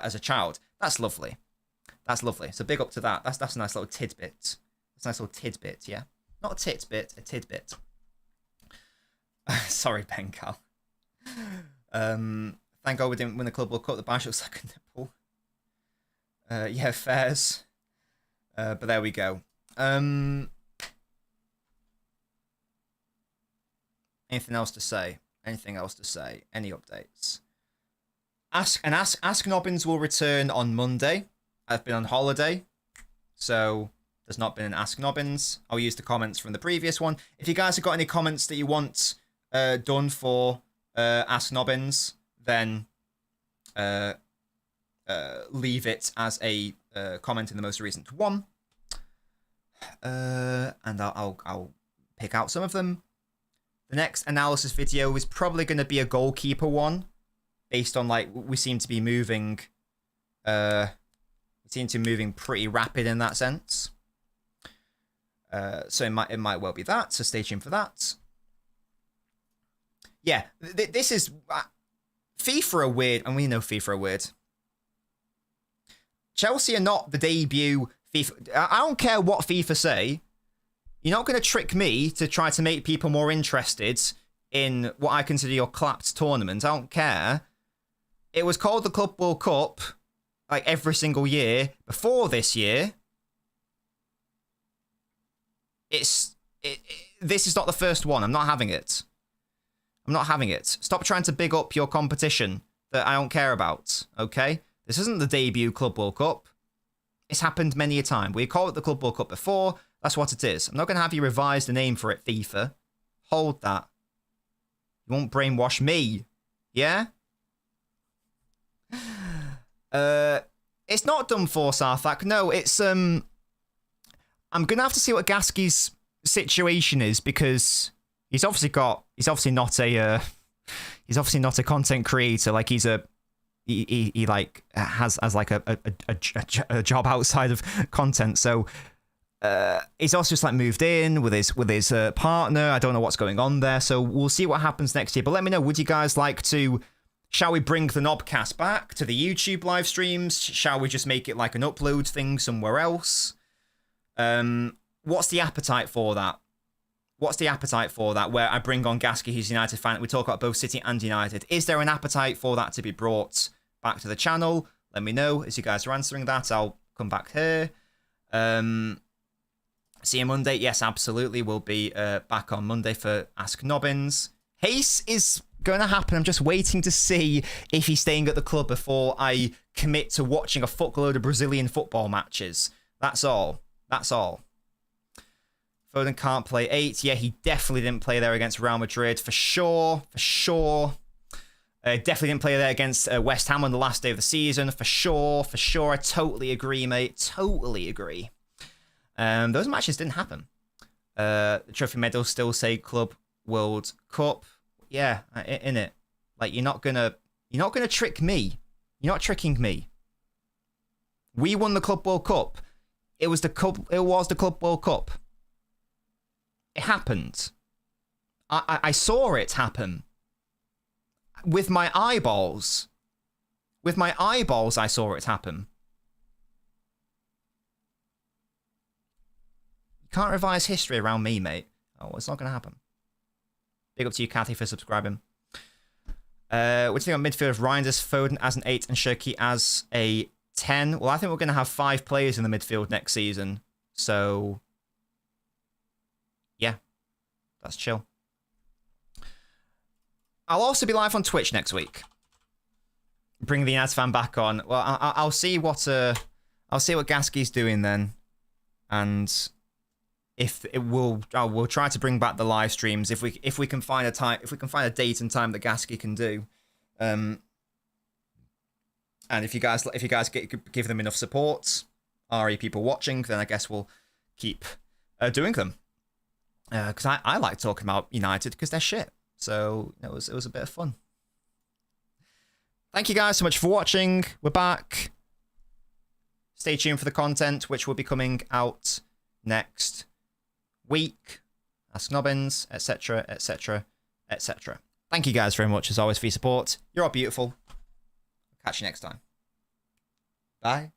as a child. That's lovely. That's lovely. So big up to that. That's a nice little tidbit. That's a nice little tidbit, yeah? Not a titbit, a tidbit. Sorry, Bengal. Thank God we didn't win the Club World Cup. The badge looks like a nipple. Yeah, fairs. But there we go. Anything else to say? Anything else to say? Any updates? Ask Nobbins will return on Monday. I've been on holiday, so there's not been an Ask Nobbins. I'll use the comments from the previous one. If you guys have got any comments that you want done for Ask Nobbins, then leave it as a comment in the most recent one, and I'll pick out some of them. The next analysis video is probably going to be a goalkeeper one, based on like we seem to be moving. We seem to be moving pretty rapid in that sense. So it might well be that. So stay tuned for that. Yeah, this is FIFA are weird, and we know FIFA are weird. Chelsea are not the debut FIFA. I don't care what FIFA say. You're not going to trick me to try to make people more interested in what I consider your clapped tournament. I don't care. It was called the Club World Cup like every single year before this year. This is not the first one. I'm not having it. I'm not having it. Stop trying to big up your competition that I don't care about, okay? This isn't the debut Club World Cup. It's happened many a time. We called it the Club World Cup before. That's what it is. I'm not going to have you revise the name for it, FIFA. Hold that. You won't brainwash me. Yeah? It's not done for, Sarthak. No, it's I'm gonna have to see what Gasky's situation is, because he's obviously not a content creator. Like he like has like a job outside of content. So he's also just like moved in with his partner. I don't know what's going on there. So we'll see what happens next year. But let me know, would you guys like to? Shall we bring the Knobcast back to the YouTube live streams? Shall we just make it like an upload thing somewhere else? What's the appetite for that? What's the appetite for that? Where I bring on Gasky, who's a United fan. We talk about both City and United. Is there an appetite for that to be brought back to the channel? Let me know as you guys are answering that. I'll come back here. See you Monday. Yes, absolutely. We'll be back on Monday for Ask Nobbins. Haste is going to happen. I'm just waiting to see if he's staying at the club before I commit to watching a fuckload of Brazilian football matches. That's all. That's all. Foden can't play 8. Yeah, he definitely didn't play there against Real Madrid. For sure. For sure. Definitely didn't play there against West Ham on the last day of the season. For sure. For sure. I totally agree, mate. Totally agree. Those matches didn't happen. The trophy medals still say Club World Cup. Yeah, in it. Like you're not gonna trick me. You're not tricking me. We won the Club World Cup. It was the Club World Cup. It happened. I saw it happen. With my eyeballs. With my eyeballs, I saw it happen. You can't revise history around me, mate. Oh, it's not going to happen. Big up to you, Kathy, for subscribing. What do you think on midfield of Reinders, Foden as an 8 and Shirky as a 10? Well, I think we're going to have 5 players in the midfield next season. So, yeah, that's chill. I'll also be live on Twitch next week. Bring the United fan back on. Well, I'll see what Gasky's doing then, and if it will, we'll try to bring back the live streams if we can find a time, if we can find a date and time that Gasky can do. And if you guys give them enough support, RE people watching, then I guess we'll keep doing them. Because I like talking about United because they're shit. So it was a bit of fun. Thank you guys so much for watching. We're back. Stay tuned for the content, which will be coming out next week. Ask Nobbins, etc., etc., etc. Thank you guys very much, as always, for your support. You're all beautiful. Catch you next time. Bye.